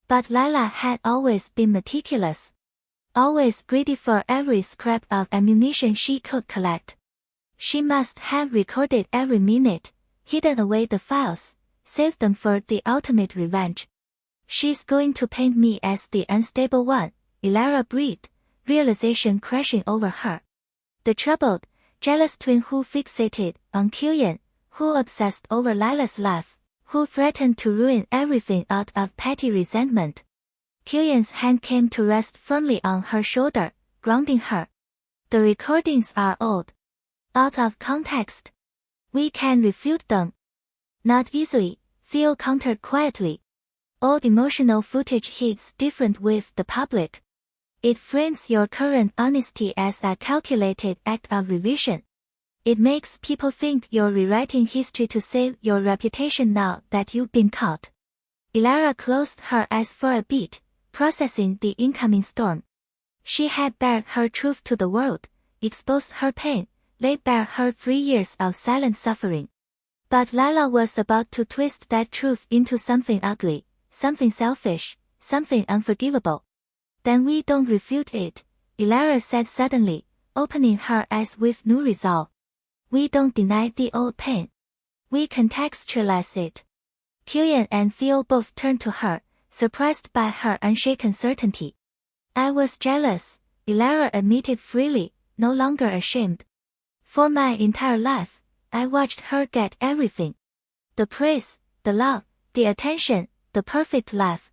But Lila had always been meticulous. Always greedy for every scrap of ammunition she could collect. She must have recorded every minute, hidden away the files, saved them for the ultimate revenge. She's going to paint me as the unstable one, Ilara breathed, realization crashing over her. The troubled, jealous twin who fixated on Killian, who obsessed over Lila's life, who threatened to ruin everything out of petty resentment. Killian's hand came to rest firmly on her shoulder, grounding her. The recordings are old. Out of context. We can refute them. Not easily, Theo countered quietly. Old emotional footage hits different with the public. It frames your current honesty as a calculated act of revision. It makes people think you're rewriting history to save your reputation now that you've been caught. Ilara closed her eyes for a beat, processing the incoming storm. She had bared her truth to the world, exposed her pain, laid bare her 3 years of silent suffering. But Lila was about to twist that truth into something ugly, something selfish, something unforgivable. Then we don't refute it, Ilara said suddenly, opening her eyes with new resolve. We don't deny the old pain. We contextualize it. Killian and Theo both turned to her, surprised by her unshaken certainty. I was jealous, Ilara admitted freely, no longer ashamed. For my entire life, I watched her get everything. The praise, the love, the attention, the perfect life.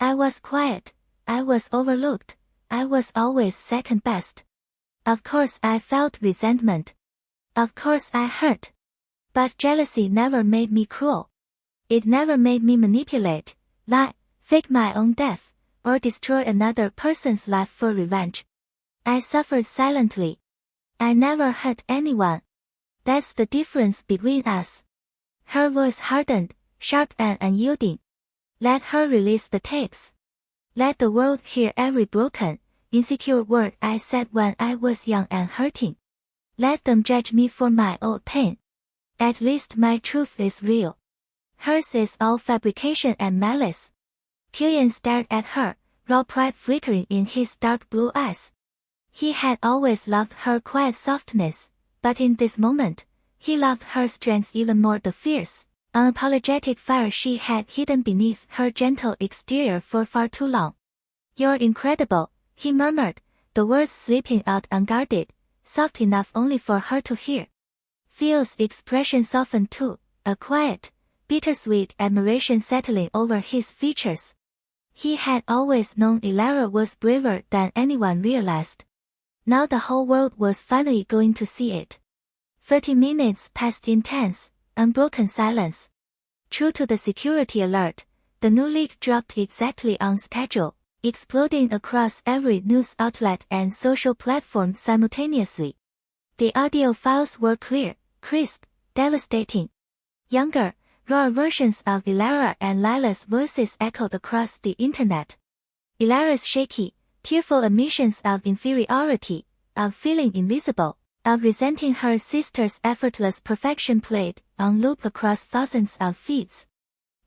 I was quiet, I was overlooked, I was always second best. Of course I felt resentment. Of course I hurt. But jealousy never made me cruel. It never made me manipulate, lie, fake my own death, or destroy another person's life for revenge. I suffered silently. I never hurt anyone. That's the difference between us. Her voice hardened, sharp and unyielding. Let her release the tapes. Let the world hear every broken, insecure word I said when I was young and hurting. Let them judge me for my old pain. At least my truth is real. Hers is all fabrication and malice. Killian stared at her, raw pride flickering in his dark blue eyes. He had always loved her quiet softness, but in this moment, he loved her strength even more, the fierce, unapologetic fire she had hidden beneath her gentle exterior for far too long. You're incredible, he murmured, the words slipping out unguarded, soft enough only for her to hear. Phil's expression softened too, a quiet, bittersweet admiration settling over his features. He had always known Elara was braver than anyone realized. Now the whole world was finally going to see it. 30 minutes passed in tense, unbroken silence. True to the security alert, the new leak dropped exactly on schedule, exploding across every news outlet and social platform simultaneously. The audio files were clear, crisp, devastating. Younger, raw versions of Elara and Lila's voices echoed across the internet. Elara's shaky, tearful admissions of inferiority, of feeling invisible, of resenting her sister's effortless perfection played on loop across thousands of feeds.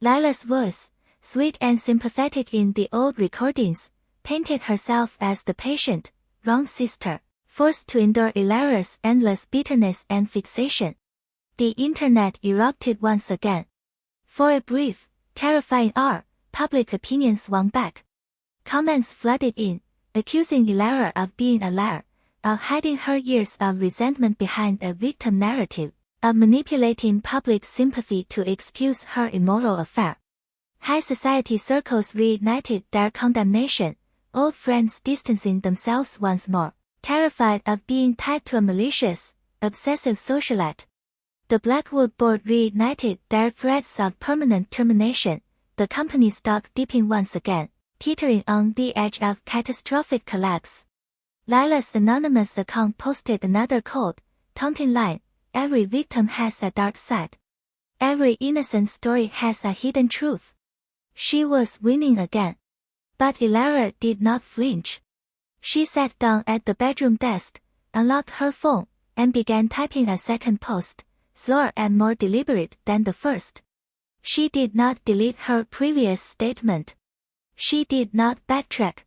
Lila's voice, sweet and sympathetic in the old recordings, painted herself as the patient, wrong sister, forced to endure Elara's endless bitterness and fixation. The internet erupted once again. For a brief, terrifying hour, public opinion swung back. Comments flooded in, accusing Elara of being a liar, of hiding her years of resentment behind a victim narrative, of manipulating public sympathy to excuse her immoral affair. High society circles reignited their condemnation, old friends distancing themselves once more, terrified of being tied to a malicious, obsessive socialite. The Blackwood board reignited their threats of permanent termination, the company stock dipping once again, teetering on the edge of catastrophic collapse. Lila's anonymous account posted another cold, taunting line, every victim has a dark side. Every innocent story has a hidden truth. She was winning again. But Elara did not flinch. She sat down at the bedroom desk, unlocked her phone, and began typing a second post, slower and more deliberate than the first. She did not delete her previous statement. She did not backtrack.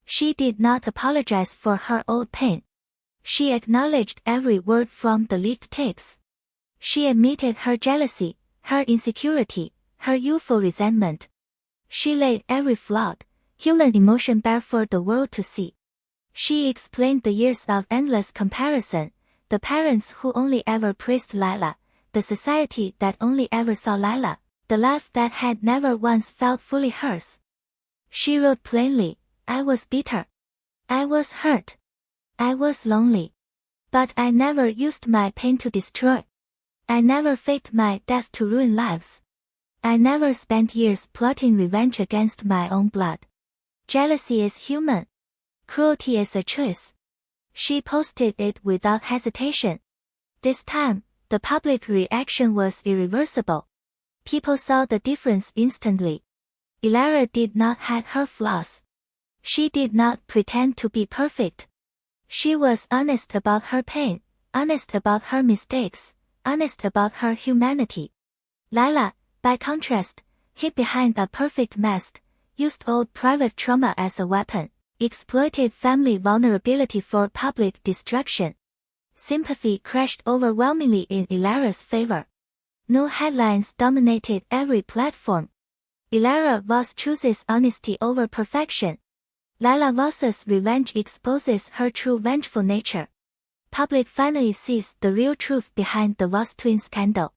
She did not apologize for her old pain. She acknowledged every word from the leaked tapes. She admitted her jealousy, her insecurity, her youthful resentment. She laid every flawed, human emotion bare for the world to see. She explained the years of endless comparison, the parents who only ever praised Lila, the society that only ever saw Lila, the life that had never once felt fully hers. She wrote plainly, I was bitter. I was hurt. I was lonely. But I never used my pain to destroy. I never faked my death to ruin lives. I never spent years plotting revenge against my own blood. Jealousy is human. Cruelty is a choice. She posted it without hesitation. This time, the public reaction was irreversible. People saw the difference instantly. Elara did not hide her flaws. She did not pretend to be perfect. She was honest about her pain, honest about her mistakes, honest about her humanity. Lila, by contrast, hid behind a perfect mask, used old private trauma as a weapon, exploited family vulnerability for public destruction. Sympathy crashed overwhelmingly in Elara's favor. New headlines dominated every platform. Elara Voss chooses honesty over perfection. Lila Voss's revenge exposes her true vengeful nature. Public finally sees the real truth behind the Voss twin scandal.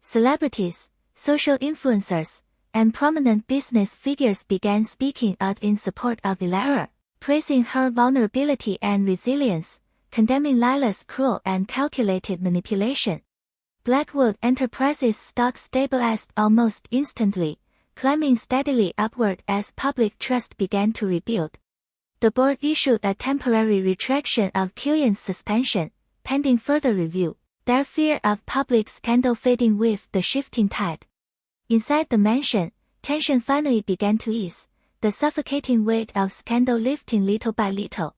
Celebrities, social influencers, and prominent business figures began speaking out in support of Elara, praising her vulnerability and resilience, condemning Lila's cruel and calculated manipulation. Blackwood Enterprises stock stabilized almost instantly, climbing steadily upward as public trust began to rebuild. The board issued a temporary retraction of Killian's suspension, pending further review, their fear of public scandal fading with the shifting tide. Inside the mansion, tension finally began to ease, the suffocating weight of scandal lifting little by little.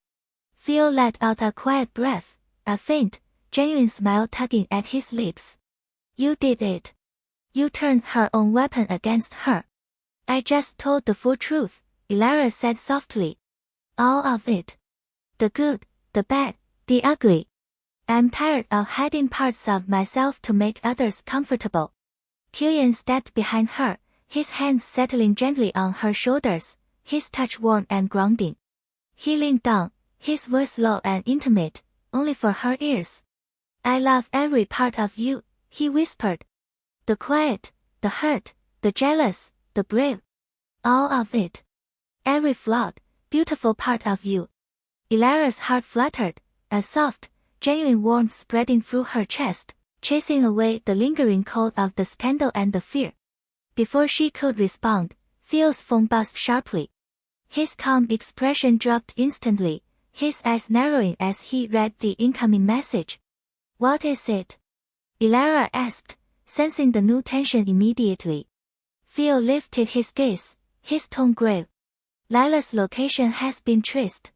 Phil let out a quiet breath, a faint, genuine smile tugging at his lips. You did it. You turned her own weapon against her. I just told the full truth, Elara said softly. All of it. The good, the bad, the ugly. I'm tired of hiding parts of myself to make others comfortable. Killian stepped behind her, his hands settling gently on her shoulders, his touch warm and grounding. He leaned down, his voice low and intimate, only for her ears. I love every part of you, he whispered. The quiet, the hurt, the jealous, the brave. All of it. Every flawed, beautiful part of you. Elara's heart fluttered, a soft, genuine warmth spreading through her chest, chasing away the lingering cold of the scandal and the fear. Before she could respond, Phil's phone buzzed sharply. His calm expression dropped instantly, his eyes narrowing as he read the incoming message. What is it? Elara asked, sensing the new tension immediately. Phil lifted his gaze, his tone grave. Lila's location has been traced.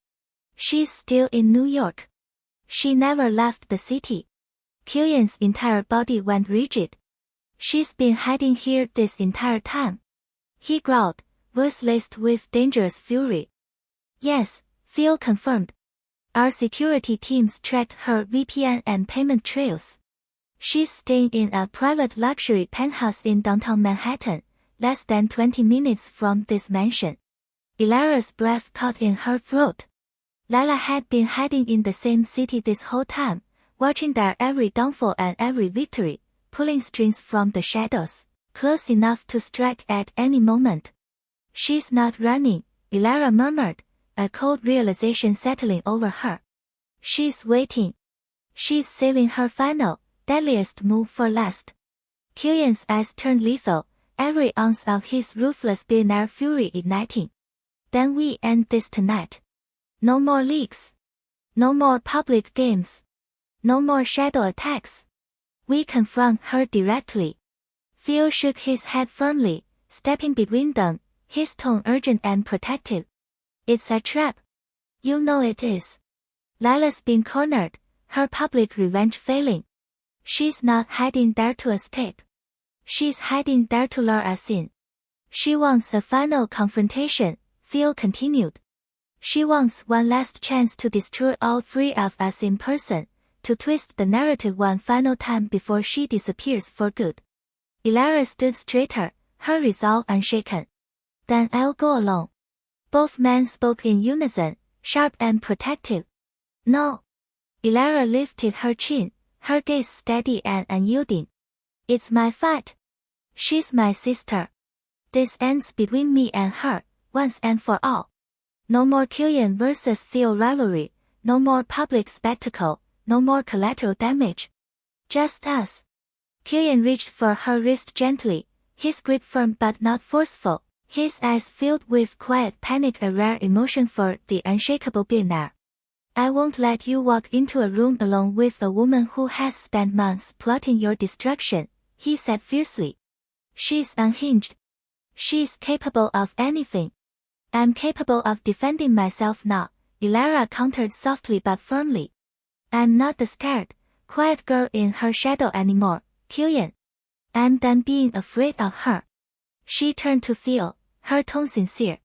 She's still in New York. She never left the city. Killian's entire body went rigid. She's been hiding here this entire time. He growled, voice laced with dangerous fury. Yes, Phil confirmed. Our security teams tracked her VPN and payment trails. She's staying in a private luxury penthouse in downtown Manhattan, less than 20 minutes from this mansion. Elara's breath caught in her throat. Lila had been hiding in the same city this whole time, watching their every downfall and every victory, pulling strings from the shadows, close enough to strike at any moment. She's not running, Elara murmured, a cold realization settling over her. She's waiting. She's saving her final, deadliest move for last. Killian's eyes turned lethal, every ounce of his ruthless billionaire fury igniting. Then we end this tonight. No more leaks. No more public games. No more shadow attacks. We confront her directly. Phil shook his head firmly, stepping between them, his tone urgent and protective. It's a trap. You know it is. Lila's been cornered, her public revenge failing. She's not hiding there to escape. She's hiding there to lure us in. She wants a final confrontation, Phil continued. She wants one last chance to destroy all three of us in person, to twist the narrative one final time before she disappears for good. Elara stood straighter, her resolve unshaken. Then I'll go alone. Both men spoke in unison, sharp and protective. No. Elara lifted her chin, her gaze steady and unyielding. It's my fight. She's my sister. This ends between me and her, once and for all. No more Killian versus Theo rivalry, no more public spectacle, no more collateral damage. Just us. Killian reached for her wrist gently, his grip firm but not forceful, his eyes filled with quiet panic, a rare emotion for the unshakable billionaire. I won't let you walk into a room alone with a woman who has spent months plotting your destruction, he said fiercely. She's unhinged. She's capable of anything. I'm capable of defending myself now, Elara countered softly but firmly. I'm not the scared, quiet girl in her shadow anymore, Killian. I'm done being afraid of her. She turned to Phil, her tone sincere.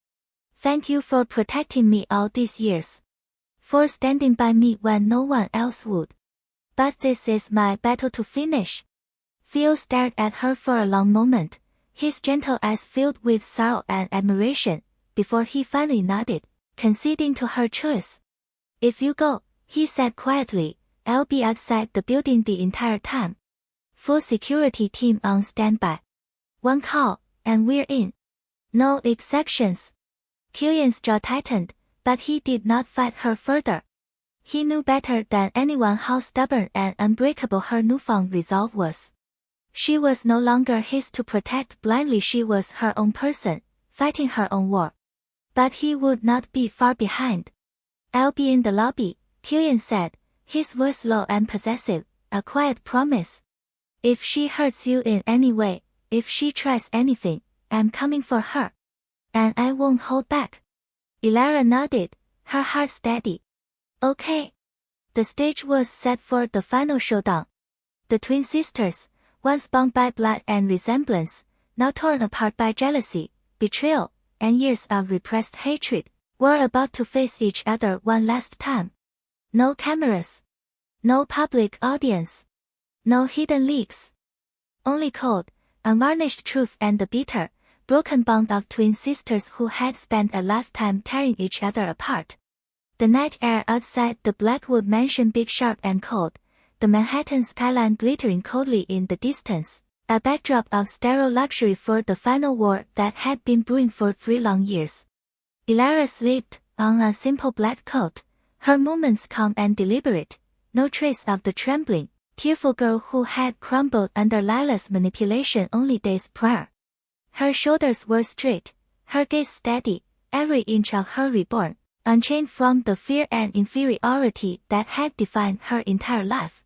Thank you for protecting me all these years. For standing by me when no one else would. But this is my battle to finish. Phil stared at her for a long moment, his gentle eyes filled with sorrow and admiration, before he finally nodded, conceding to her choice. If you go, he said quietly, I'll be outside the building the entire time. Full security team on standby. One call, and we're in. No exceptions. Killian's jaw tightened, but he did not fight her further. He knew better than anyone how stubborn and unbreakable her newfound resolve was. She was no longer his to protect blindly. She was her own person, fighting her own war. But he would not be far behind. "I'll be in the lobby," Killian said, his voice low and possessive, a quiet promise. "If she hurts you in any way, if she tries anything, I'm coming for her. And I won't hold back." Elara nodded, her heart steady. "Okay." The stage was set for the final showdown. The twin sisters, once bound by blood and resemblance, now torn apart by jealousy, betrayal, and years of repressed hatred, were about to face each other one last time. No cameras. No public audience. No hidden leaks. Only cold, unvarnished truth and the bitter, broken bond of twin sisters who had spent a lifetime tearing each other apart. The night air outside the Blackwood mansion big sharp and cold, the Manhattan skyline glittering coldly in the distance, a backdrop of sterile luxury for the final war that had been brewing for 3 long years. Elara slipped on a simple black coat, her movements calm and deliberate, no trace of the trembling, tearful girl who had crumbled under Lila's manipulation only days prior. Her shoulders were straight, her gaze steady, every inch of her reborn, unchained from the fear and inferiority that had defined her entire life.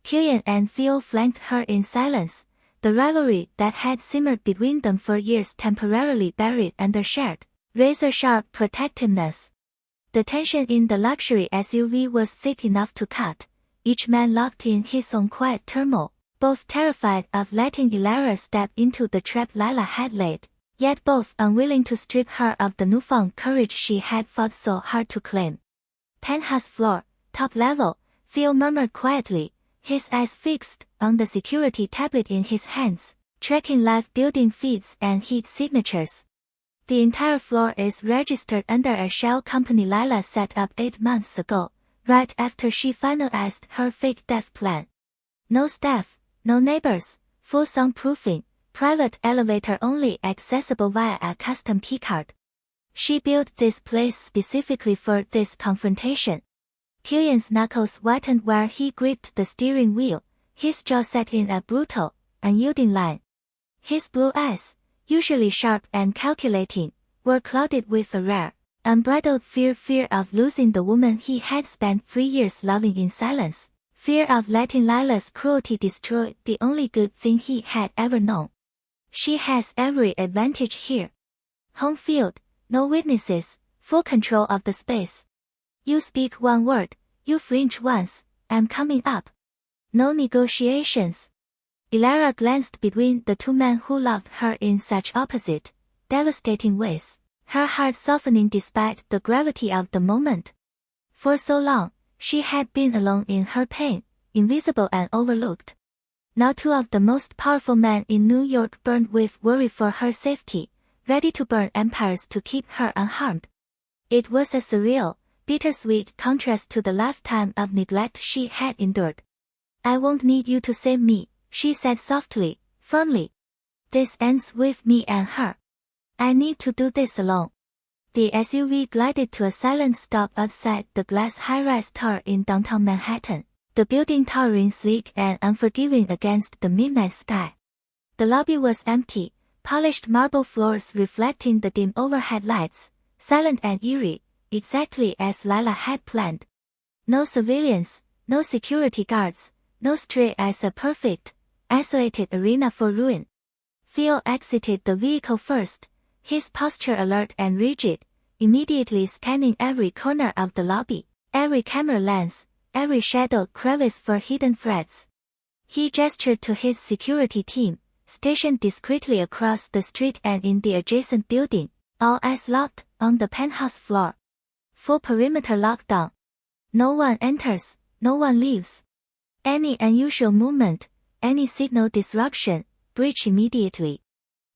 Killian and Theo flanked her in silence, the rivalry that had simmered between them for years temporarily buried under shared, razor-sharp protectiveness. The tension in the luxury SUV was thick enough to cut, each man locked in his own quiet turmoil, both terrified of letting Elara step into the trap Lila had laid, yet both unwilling to strip her of the newfound courage she had fought so hard to claim. "Penthouse floor, top level," Theo murmured quietly, his eyes fixed on the security tablet in his hands, tracking live building feeds and heat signatures. "The entire floor is registered under a shell company Lila set up 8 months ago, right after she finalized her fake death plan. No staff, no neighbors, full soundproofing, private elevator only accessible via a custom keycard. She built this place specifically for this confrontation." Killian's knuckles whitened where he gripped the steering wheel, his jaw set in a brutal, unyielding line. His blue eyes, usually sharp and calculating, were clouded with a rare, unbridled fear of losing the woman he had spent 3 years loving in silence, fear of letting Lila's cruelty destroy the only good thing he had ever known. "She has every advantage here. Home field, no witnesses, full control of the space. You speak one word, you flinch once, I'm coming up. No negotiations." Elara glanced between the two men who loved her in such opposite, devastating ways, her heart softening despite the gravity of the moment. For so long, she had been alone in her pain, invisible and overlooked. Now 2 of the most powerful men in New York burned with worry for her safety, ready to burn empires to keep her unharmed. It was a surreal, bittersweet contrast to the lifetime of neglect she had endured. "I won't need you to save me," she said softly, firmly. "This ends with me and her. I need to do this alone." The SUV glided to a silent stop outside the glass high-rise tower in downtown Manhattan, the building towering sleek and unforgiving against the midnight sky. The lobby was empty, polished marble floors reflecting the dim overhead lights, silent and eerie, exactly as Lila had planned. No civilians, no security guards, no stray eyes, a perfect, isolated arena for ruin. Theo exited the vehicle first, his posture alert and rigid, immediately scanning every corner of the lobby, every camera lens, every shadowed crevice for hidden threats. He gestured to his security team, stationed discreetly across the street and in the adjacent building, all eyes locked on the penthouse floor. Full perimeter lockdown. No one enters, no one leaves. Any unusual movement, any signal disruption, breach immediately.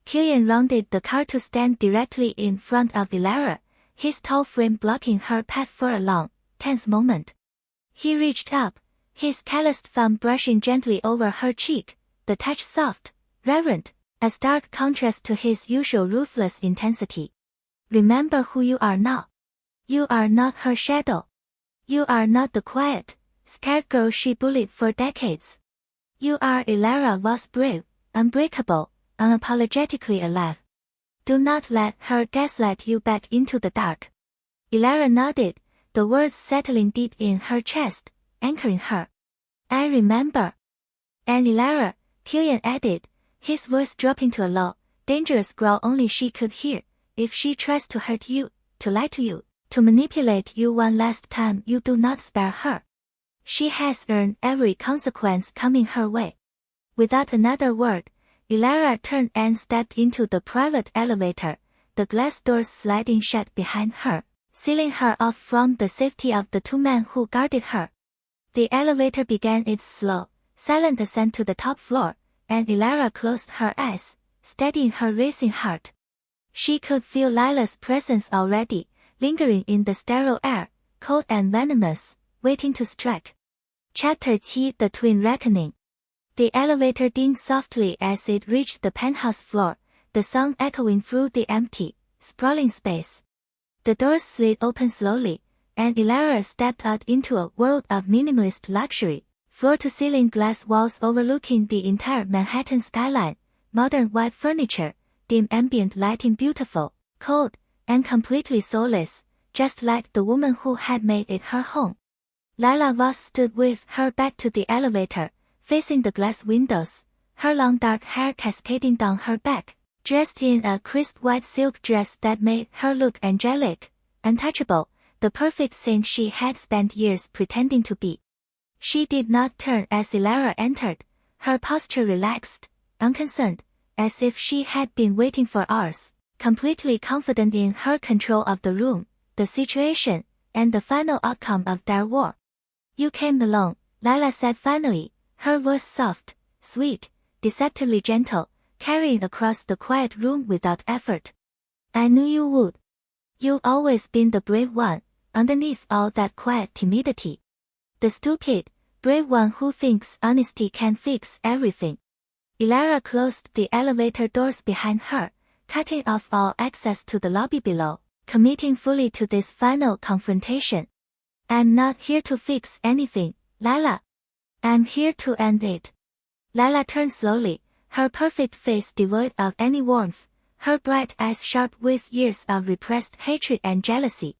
Killian rounded the car to stand directly in front of Elara, his tall frame blocking her path for a long, tense moment. He reached up, his calloused thumb brushing gently over her cheek, the touch soft, reverent, a stark contrast to his usual ruthless intensity. "Remember who you are now. You are not her shadow. You are not the quiet, scared girl she bullied for decades. You are Elara was brave, unbreakable, unapologetically alive. Do not let her gaslight you back into the dark. Elara nodded, the words settling deep in her chest, anchoring her. I remember. And Elara, Killian added, his voice dropping to a low, dangerous growl only she could hear. If she tries to hurt you, to lie to you, to manipulate you one last time, you do not spare her. She has earned every consequence coming her way. Without another word, Elara turned and stepped into the private elevator, the glass doors sliding shut behind her, sealing her off from the safety of the two men who guarded her. The elevator began its slow, silent ascent to the top floor, and Elara closed her eyes, steadying her racing heart. She could feel Lila's presence already, lingering in the sterile air, cold and venomous, waiting to strike. Chapter 7: The Twin Reckoning. The elevator dinged softly as it reached the penthouse floor, the song echoing through the empty, sprawling space. The doors slid open slowly, and Elara stepped out into a world of minimalist luxury, floor-to-ceiling glass walls overlooking the entire Manhattan skyline, modern white furniture, dim ambient lighting, beautiful, cold, and completely soulless, just like the woman who had made it her home. Lila Voss stood with her back to the elevator, facing the glass windows, her long dark hair cascading down her back, dressed in a crisp white silk dress that made her look angelic, untouchable, the perfect saint she had spent years pretending to be. She did not turn as Elara entered, her posture relaxed, unconcerned, as if she had been waiting for hours, completely confident in her control of the room, the situation, and the final outcome of their war. You came alone, Lila said finally, her voice soft, sweet, deceptively gentle, carrying across the quiet room without effort. I knew you would. You've always been the brave one, underneath all that quiet timidity. The stupid, brave one who thinks honesty can fix everything. Elara closed the elevator doors behind her, cutting off all access to the lobby below, committing fully to this final confrontation. I'm not here to fix anything, Lila. I'm here to end it. Lila turned slowly, her perfect face devoid of any warmth, her bright eyes sharp with years of repressed hatred and jealousy.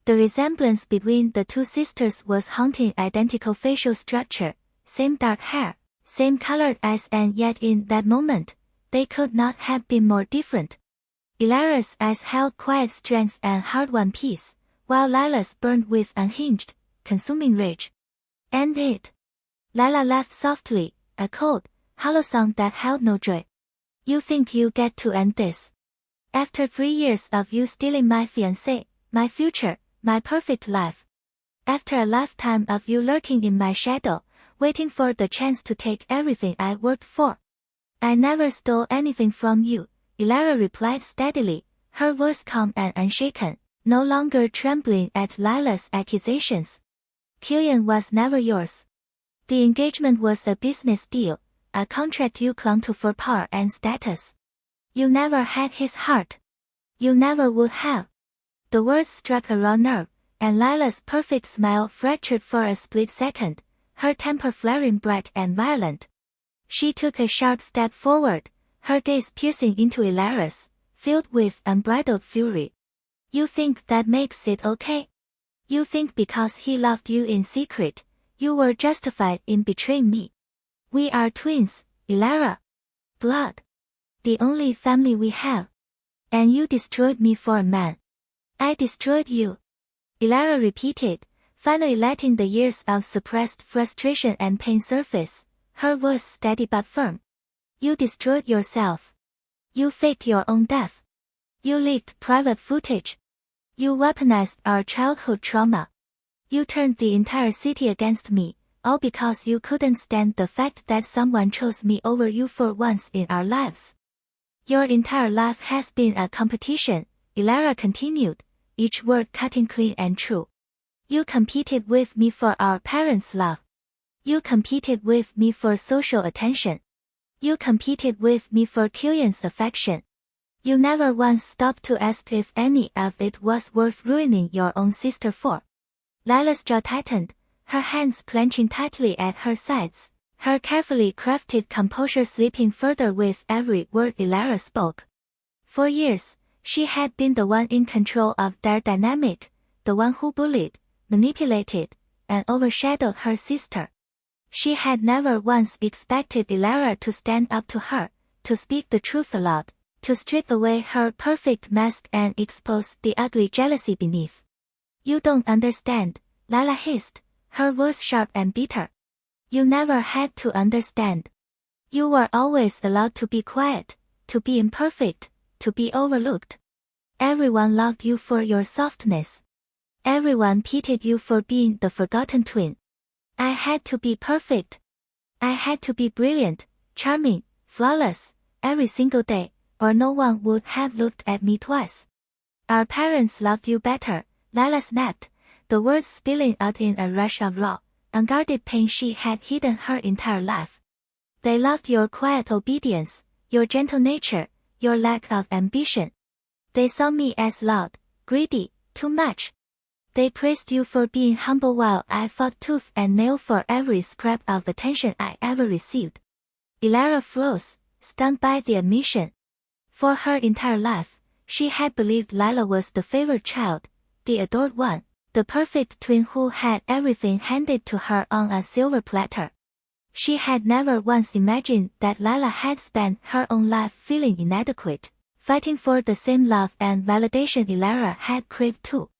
The resemblance between the two sisters was haunting. Identical facial structure, same dark hair, same colored eyes, and yet in that moment, they could not have been more different. Elara's eyes held quiet strength and hard-won peace, while Lila's burned with unhinged, consuming rage. End it. Lila laughed softly, a cold, hollow sound that held no joy. You think you get to end this? After 3 years of you stealing my fiancé, my future, my perfect life. After a lifetime of you lurking in my shadow, waiting for the chance to take everything I worked for. I never stole anything from you, Elara replied steadily, her voice calm and unshaken, no longer trembling at Lila's accusations. Killian was never yours. The engagement was a business deal, a contract you clung to for power and status. You never had his heart. You never would have. The words struck a raw nerve, and Lila's perfect smile fractured for a split second, her temper flaring bright and violent. She took a sharp step forward, her gaze piercing into Elara's, filled with unbridled fury. You think that makes it okay? You think because he loved you in secret, you were justified in betraying me? We are twins, Elara. Blood. The only family we have. And you destroyed me for a man. I destroyed you. Elara repeated, finally letting the years of suppressed frustration and pain surface, her voice steady but firm. You destroyed yourself. You faked your own death. You leaked private footage. You weaponized our childhood trauma. You turned the entire city against me, all because you couldn't stand the fact that someone chose me over you for once in our lives. Your entire life has been a competition, Elara continued, each word cutting clean and true. You competed with me for our parents' love. You competed with me for social attention. You competed with me for Killian's affection. You never once stopped to ask if any of it was worth ruining your own sister for. Lila's jaw tightened, her hands clenching tightly at her sides, her carefully crafted composure slipping further with every word Elara spoke. For years, she had been the one in control of their dynamic, the one who bullied, manipulated, and overshadowed her sister. She had never once expected Elara to stand up to her, to speak the truth aloud, to strip away her perfect mask and expose the ugly jealousy beneath. "You don't understand," Lila hissed, her voice sharp and bitter. "You never had to understand. You were always allowed to be quiet, to be imperfect, to be overlooked. Everyone loved you for your softness. Everyone pitied you for being the forgotten twin. I had to be perfect. I had to be brilliant, charming, flawless, every single day, or no one would have looked at me twice. Our parents loved you better," Lila snapped, the words spilling out in a rush of raw, unguarded pain she had hidden her entire life. "They loved your quiet obedience, your gentle nature, your lack of ambition. They saw me as loud, greedy, too much. They praised you for being humble while I fought tooth and nail for every scrap of attention I ever received." Elara froze, stunned by the admission. For her entire life, she had believed Lila was the favored child, the adored one, the perfect twin who had everything handed to her on a silver platter. She had never once imagined that Lila had spent her own life feeling inadequate, fighting for the same love and validation Elara had craved too.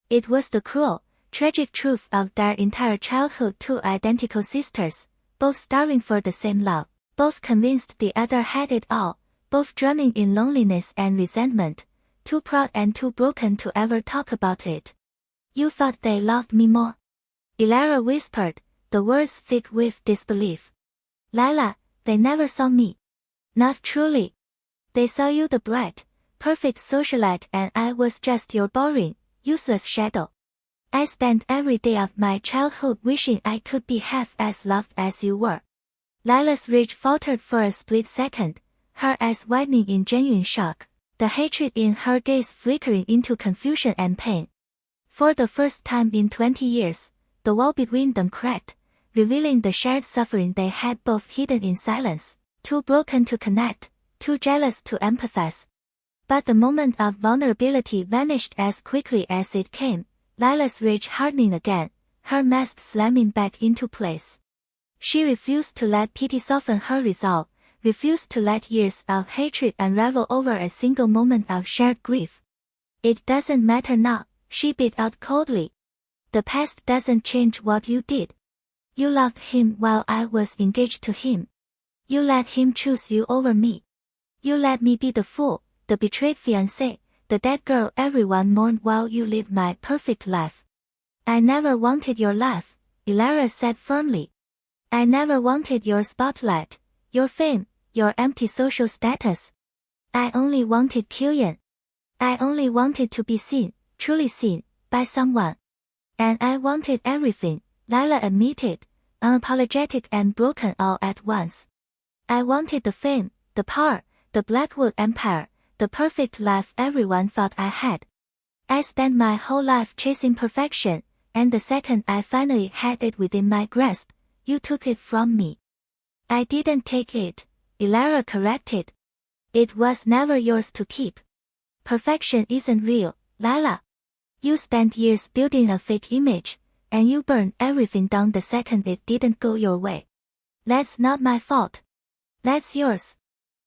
It was the cruel, tragic truth of their entire childhood, two identical sisters, both starving for the same love, both convinced the other had it all, both drowning in loneliness and resentment, too proud and too broken to ever talk about it. "You thought they loved me more?" Elara whispered, the words thick with disbelief. "Lila, they never saw me. Not truly. They saw you the bright, perfect socialite and I was just your boring, useless shadow. I spent every day of my childhood wishing I could be half as loved as you were." Lila's rage faltered for a split second, her eyes widening in genuine shock, the hatred in her gaze flickering into confusion and pain. For the first time in 20 years, the wall between them cracked, revealing the shared suffering they had both hidden in silence, too broken to connect, too jealous to empathize. But the moment of vulnerability vanished as quickly as it came, Lila's rage hardening again, her mask slamming back into place. She refused to let pity soften her resolve, refused to let years of hatred unravel over a single moment of shared grief. "It doesn't matter now," she beat out coldly. "The past doesn't change what you did. You loved him while I was engaged to him. You let him choose you over me. You let me be the fool, the betrayed fiancé, the dead girl everyone mourned while you lived my perfect life. I never wanted your life," Elara said firmly. "I never wanted your spotlight, your fame, your empty social status. I only wanted Killian. I only wanted to be seen, truly seen, by someone. And I wanted everything," Lila admitted, unapologetic and broken all at once. "I wanted the fame, the power, the Blackwood Empire, the perfect life everyone thought I had. I spent my whole life chasing perfection, and the second I finally had it within my grasp, you took it from me." "I didn't take it," Elara corrected. "It was never yours to keep. Perfection isn't real, Lila. You spent years building a fake image, and you burned everything down the second it didn't go your way. That's not my fault. That's yours."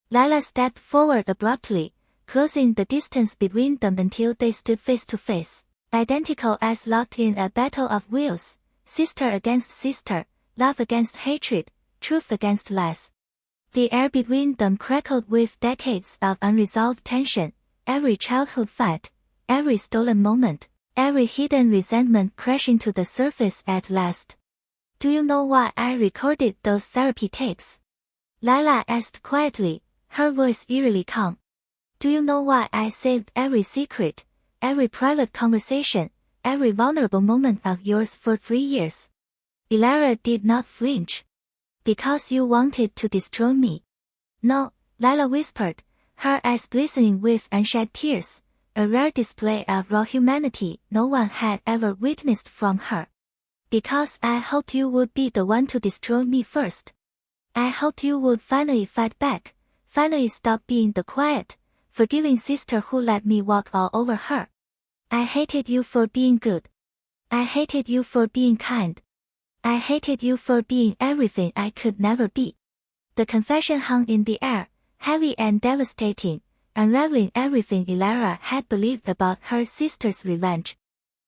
Lila stepped forward abruptly, closing the distance between them until they stood face to face, identical as locked in a battle of wills, sister against sister, love against hatred, truth against lies. The air between them crackled with decades of unresolved tension, every childhood fight, every stolen moment, every hidden resentment crashing to the surface at last. "Do you know why I recorded those therapy tapes?" Lila asked quietly, her voice eerily calm. "Do you know why I saved every secret, every private conversation, every vulnerable moment of yours for 3 years?" Elara did not flinch. "Because you wanted to destroy me." "No," Lila whispered, her eyes glistening with unshed tears, a rare display of raw humanity no one had ever witnessed from her. "Because I hoped you would be the one to destroy me first." I hoped you would finally fight back, finally stop being the quiet, forgiving sister who let me walk all over her. I hated you for being good. I hated you for being kind. I hated you for being everything I could never be. The confession hung in the air, heavy and devastating, unraveling everything Elara had believed about her sister's revenge.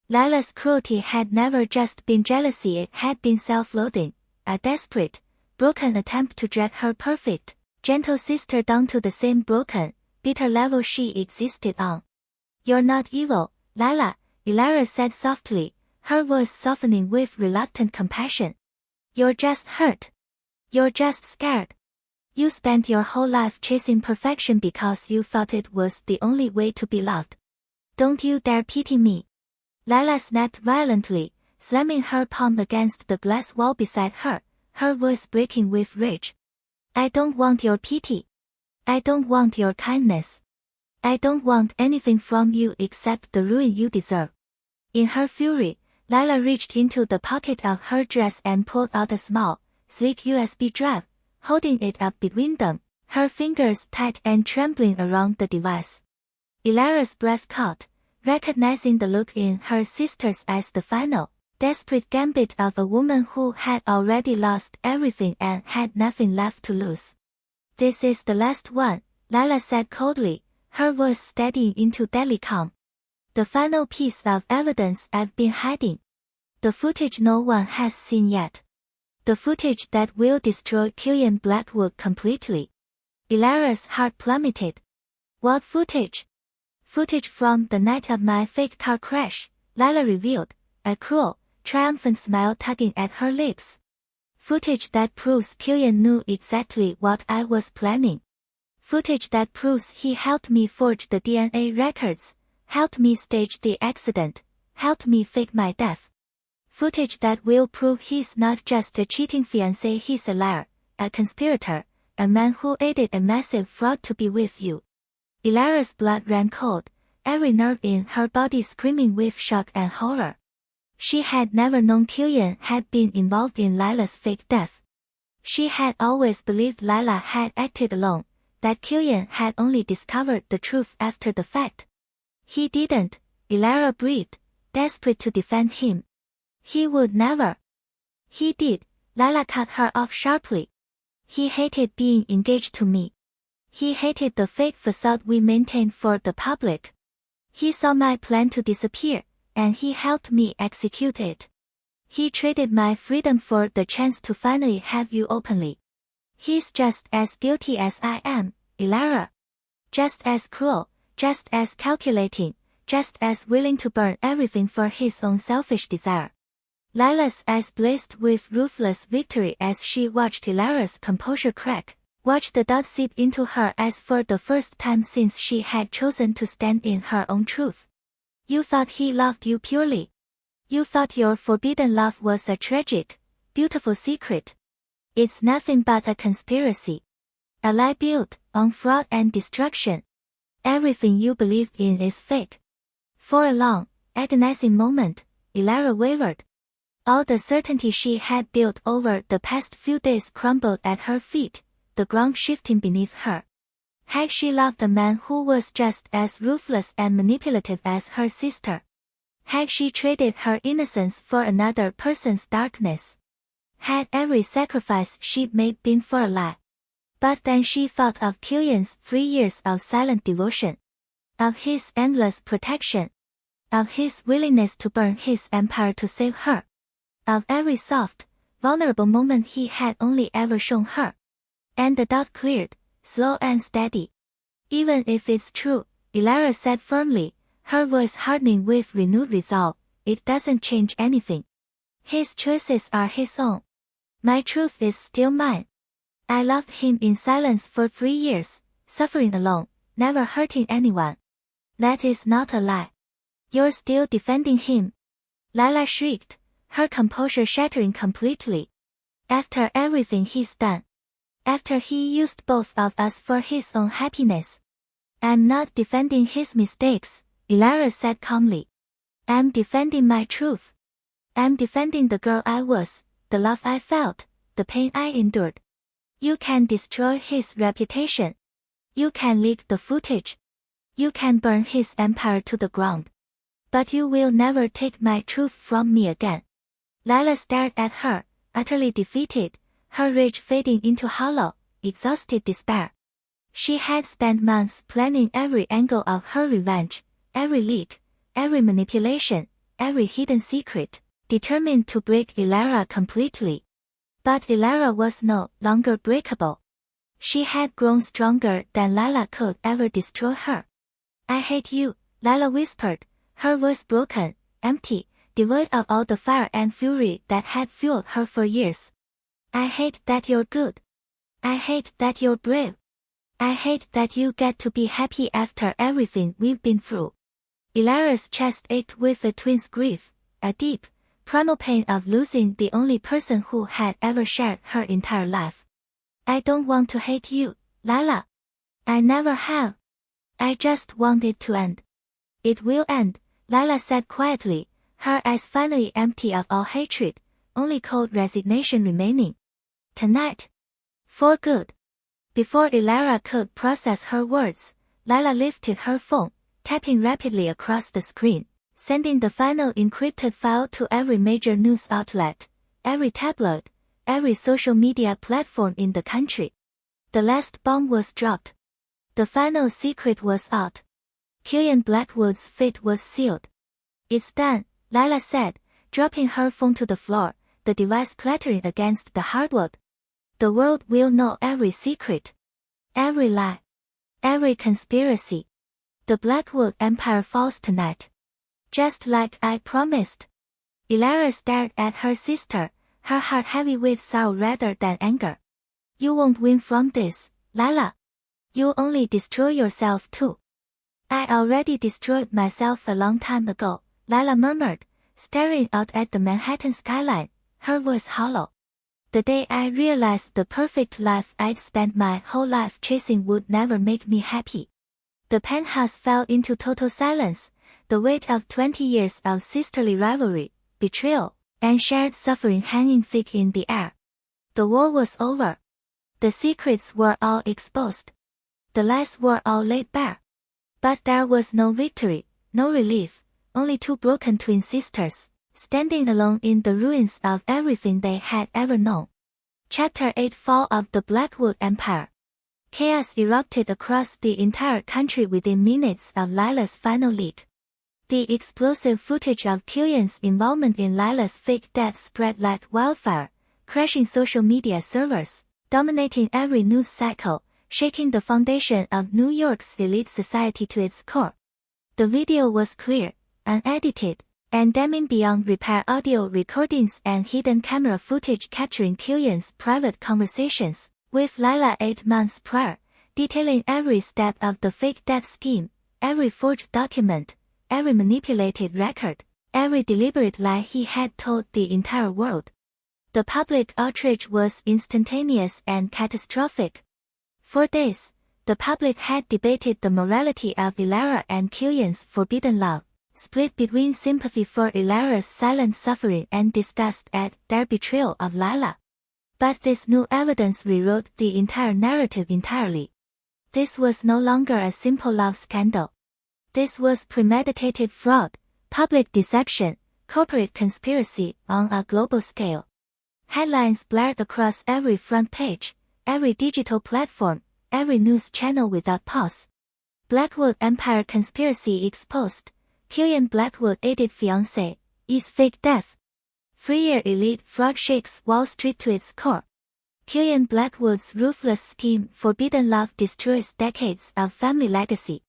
Lila's cruelty had never just been jealousy, it had been self-loathing, a desperate, broken attempt to drag her perfect, gentle sister down to the same broken, bitter level she existed on. You're not evil, Lila, Elara said softly, her voice softening with reluctant compassion. You're just hurt. You're just scared. You spent your whole life chasing perfection because you thought it was the only way to be loved. Don't you dare pity me. Lila snapped violently, slamming her palm against the glass wall beside her, her voice breaking with rage. I don't want your pity. I don't want your kindness. I don't want anything from you except the ruin you deserve. In her fury, Lila reached into the pocket of her dress and pulled out a small, sleek USB drive, holding it up between them, her fingers tight and trembling around the device. Elara's breath caught, recognizing the look in her sister's eyes, the final, desperate gambit of a woman who had already lost everything and had nothing left to lose. This is the last one, Lila said coldly, her voice steadying into deadly calm. The final piece of evidence I've been hiding. The footage no one has seen yet. The footage that will destroy Killian Blackwood completely. Elara's heart plummeted. What footage? Footage from the night of my fake car crash, Lila revealed, a cruel, triumphant smile tugging at her lips. Footage that proves Killian knew exactly what I was planning. Footage that proves he helped me forge the DNA records, helped me stage the accident, helped me fake my death. Footage that will prove he's not just a cheating fiancé, he's a liar, a conspirator, a man who aided a massive fraud to be with you. Elara's blood ran cold, every nerve in her body screaming with shock and horror. She had never known Killian had been involved in Lila's fake death. She had always believed Lila had acted alone, that Killian had only discovered the truth after the fact. He didn't, Elara breathed, desperate to defend him. He would never. He did, Lila cut her off sharply. He hated being engaged to me. He hated the fake facade we maintained for the public. He saw my plan to disappear, and he helped me execute it. He traded my freedom for the chance to finally have you openly. He's just as guilty as I am, Elara. Just as cruel, just as calculating, just as willing to burn everything for his own selfish desire. Lila's eyes blazed with ruthless victory as she watched Elara's composure crack, watched the doubt seep into her eyes for the first time since she had chosen to stand in her own truth. You thought he loved you purely. You thought your forbidden love was a tragic, beautiful secret. It's nothing but a conspiracy. A lie built on fraud and destruction. Everything you believed in is fake. For a long, agonizing moment, Elara wavered. All the certainty she had built over the past few days crumbled at her feet, the ground shifting beneath her. Had she loved a man who was just as ruthless and manipulative as her sister? Had she traded her innocence for another person's darkness? Had every sacrifice she'd made been for a lie? But then she thought of Killian's 3 years of silent devotion. Of his endless protection. Of his willingness to burn his empire to save her. Of every soft, vulnerable moment he had only ever shown her. And the doubt cleared, slow and steady. Even if it's true, Elara said firmly, her voice hardening with renewed resolve, it doesn't change anything. His choices are his own. My truth is still mine. I loved him in silence for 3 years, suffering alone, never hurting anyone. That is not a lie. You're still defending him. Lila shrieked, her composure shattering completely. After everything he's done. After he used both of us for his own happiness. I'm not defending his mistakes, Elara said calmly. I'm defending my truth. I'm defending the girl I was, the love I felt, the pain I endured. You can destroy his reputation. You can leak the footage. You can burn his empire to the ground. But you will never take my truth from me again. Lila stared at her, utterly defeated, her rage fading into hollow, exhausted despair. She had spent months planning every angle of her revenge, every leak, every manipulation, every hidden secret, determined to break Ilara completely. But Ilara was no longer breakable. She had grown stronger than Lila could ever destroy her. I hate you, Lila whispered, her voice broken, empty, devoid of all the fire and fury that had fueled her for years. I hate that you're good. I hate that you're brave. I hate that you get to be happy after everything we've been through. Ilara's chest ached with a twin's grief, a deep, primal pain of losing the only person who had ever shared her entire life. I don't want to hate you, Lila. I never have. I just want it to end. It will end, Lila said quietly, her eyes finally empty of all hatred, only cold resignation remaining. Tonight. For good. Before Ilara could process her words, Lila lifted her phone, tapping rapidly across the screen, sending the final encrypted file to every major news outlet, every tabloid, every social media platform in the country. The last bomb was dropped. The final secret was out. Killian Blackwood's fate was sealed. It's done, Lila said, dropping her phone to the floor, the device clattering against the hardwood. The world will know every secret, every lie, every conspiracy. The Blackwood Empire falls tonight. Just like I promised. Ilara stared at her sister, her heart heavy with sorrow rather than anger. You won't win from this, Lila. You'll only destroy yourself too. I already destroyed myself a long time ago, Lila murmured, staring out at the Manhattan skyline, her voice hollow. The day I realized the perfect life I'd spent my whole life chasing would never make me happy. The penthouse fell into total silence, the weight of 20 years of sisterly rivalry, betrayal, and shared suffering hanging thick in the air. The war was over. The secrets were all exposed. The lies were all laid bare. But there was no victory, no relief, only two broken twin sisters, standing alone in the ruins of everything they had ever known. Chapter 8 Fall of the Blackwood Empire. Chaos erupted across the entire country within minutes of Lila's final leak. The explosive footage of Killian's involvement in Lila's fake death spread like wildfire, crashing social media servers, dominating every news cycle, shaking the foundation of New York's elite society to its core. The video was clear, unedited, and damning beyond repair audio recordings and hidden camera footage capturing Killian's private conversations with Lila 8 months prior, detailing every step of the fake death scheme, every forged document, every manipulated record, every deliberate lie he had told the entire world. The public outrage was instantaneous and catastrophic. For days, the public had debated the morality of Ilara and Killian's forbidden love, split between sympathy for Ilara's silent suffering and disgust at their betrayal of Lila. But this new evidence rewrote the entire narrative entirely. This was no longer a simple love scandal. This was premeditated fraud, public deception, corporate conspiracy on a global scale. Headlines blared across every front page, every digital platform, every news channel without pause. Blackwood Empire conspiracy exposed. Killian Blackwood aided fiancé, is fake death. Three-year elite fraud shakes Wall Street to its core. Killian Blackwood's ruthless scheme forbidden love destroys decades of family legacy.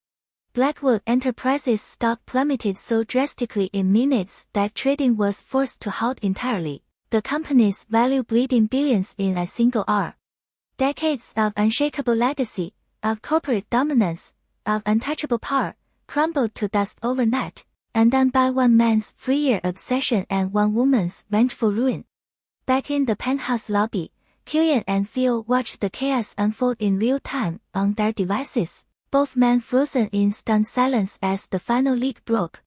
Blackwood Enterprises' stock plummeted so drastically in minutes that trading was forced to halt entirely, the company's value bleeding billions in a single hour. Decades of unshakable legacy, of corporate dominance, of untouchable power, crumbled to dust overnight, undone by one man's 3-year obsession and one woman's vengeful ruin. Back in the penthouse lobby, Killian and Phil watched the chaos unfold in real time on their devices, both men frozen in stunned silence as the final leak broke.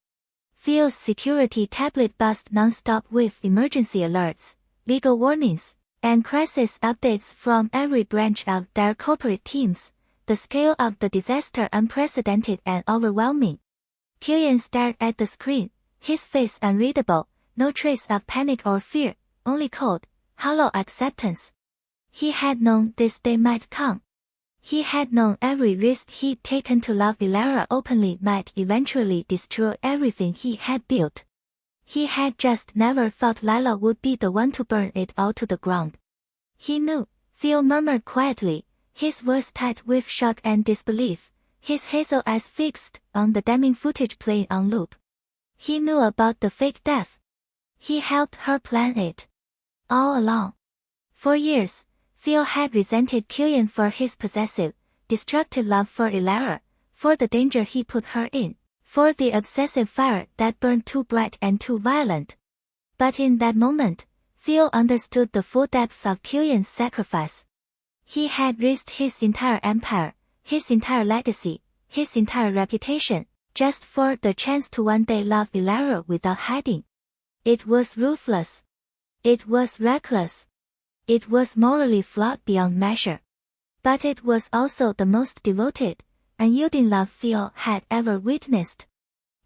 Phil's security tablet buzzed non-stop with emergency alerts, legal warnings, and crisis updates from every branch of their corporate teams. The scale of the disaster unprecedented and overwhelming. Killian stared at the screen, his face unreadable, no trace of panic or fear, only cold, hollow acceptance. He had known this day might come. He had known every risk he'd taken to love Ilara openly might eventually destroy everything he had built. He had just never thought Lila would be the one to burn it all to the ground. He knew, Phil murmured quietly, his voice tight with shock and disbelief, his hazel eyes fixed on the damning footage playing on loop. He knew about the fake death. He helped her plan it. All along. For years, Phil had resented Killian for his possessive, destructive love for Ilara, for the danger he put her in, for the obsessive fire that burned too bright and too violent. But in that moment, Phil understood the full depth of Killian's sacrifice. He had risked his entire empire, his entire legacy, his entire reputation, just for the chance to one day love Ilara without hiding. It was ruthless. It was reckless. It was morally flawed beyond measure. But it was also the most devoted, unyielding love Phil had ever witnessed.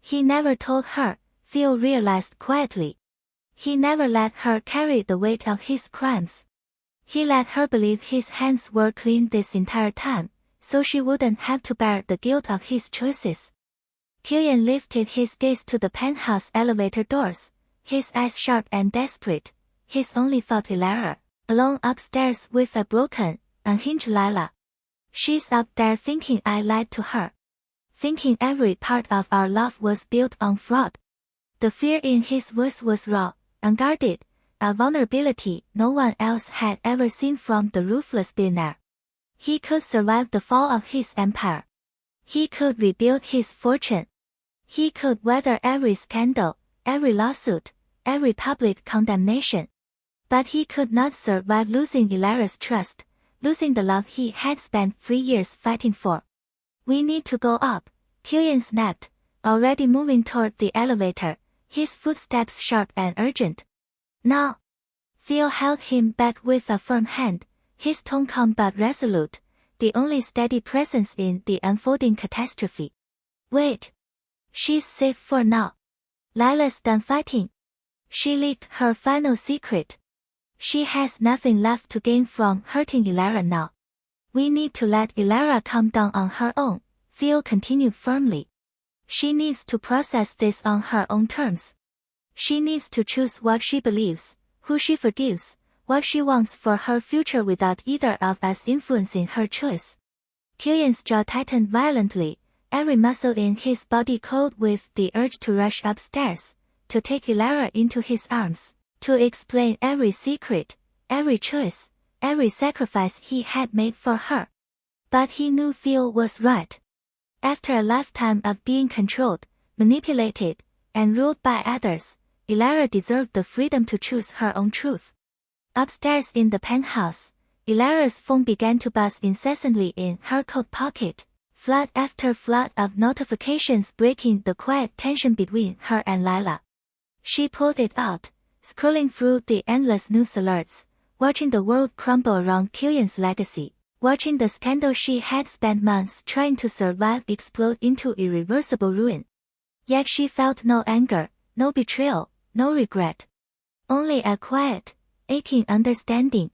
He never told her, Phil realized quietly. He never let her carry the weight of his crimes. He let her believe his hands were clean this entire time, so she wouldn't have to bear the guilt of his choices. Killian lifted his gaze to the penthouse elevator doors, his eyes sharp and desperate, his only thought Ilara, alone upstairs with a broken, unhinged Lila. She's up there thinking I lied to her. Thinking every part of our love was built on fraud. The fear in his voice was raw, unguarded, a vulnerability no one else had ever seen from the ruthless billionaire. He could survive the fall of his empire. He could rebuild his fortune. He could weather every scandal, every lawsuit, every public condemnation. But he could not survive losing Ilara's trust, losing the love he had spent 3 years fighting for. We need to go up, Killian snapped, already moving toward the elevator, his footsteps sharp and urgent. Now. Phil held him back with a firm hand, his tone calm but resolute, the only steady presence in the unfolding catastrophe. Wait. She's safe for now. Lila's done fighting. She leaked her final secret. She has nothing left to gain from hurting Ilara now. We need to let Ilara calm down on her own, Phil continued firmly. She needs to process this on her own terms. She needs to choose what she believes, who she forgives, what she wants for her future without either of us influencing her choice. Killian's jaw tightened violently, every muscle in his body cold with the urge to rush upstairs, to take Ilara into his arms, to explain every secret, every choice, every sacrifice he had made for her. But he knew Phil was right. After a lifetime of being controlled, manipulated, and ruled by others, Ilara deserved the freedom to choose her own truth. Upstairs in the penthouse, Ilara's phone began to buzz incessantly in her coat pocket, flood after flood of notifications breaking the quiet tension between her and Lila. She pulled it out, scrolling through the endless news alerts, watching the world crumble around Killian's legacy, watching the scandal she had spent months trying to survive explode into irreversible ruin. Yet she felt no anger, no betrayal, no regret. Only a quiet, aching understanding.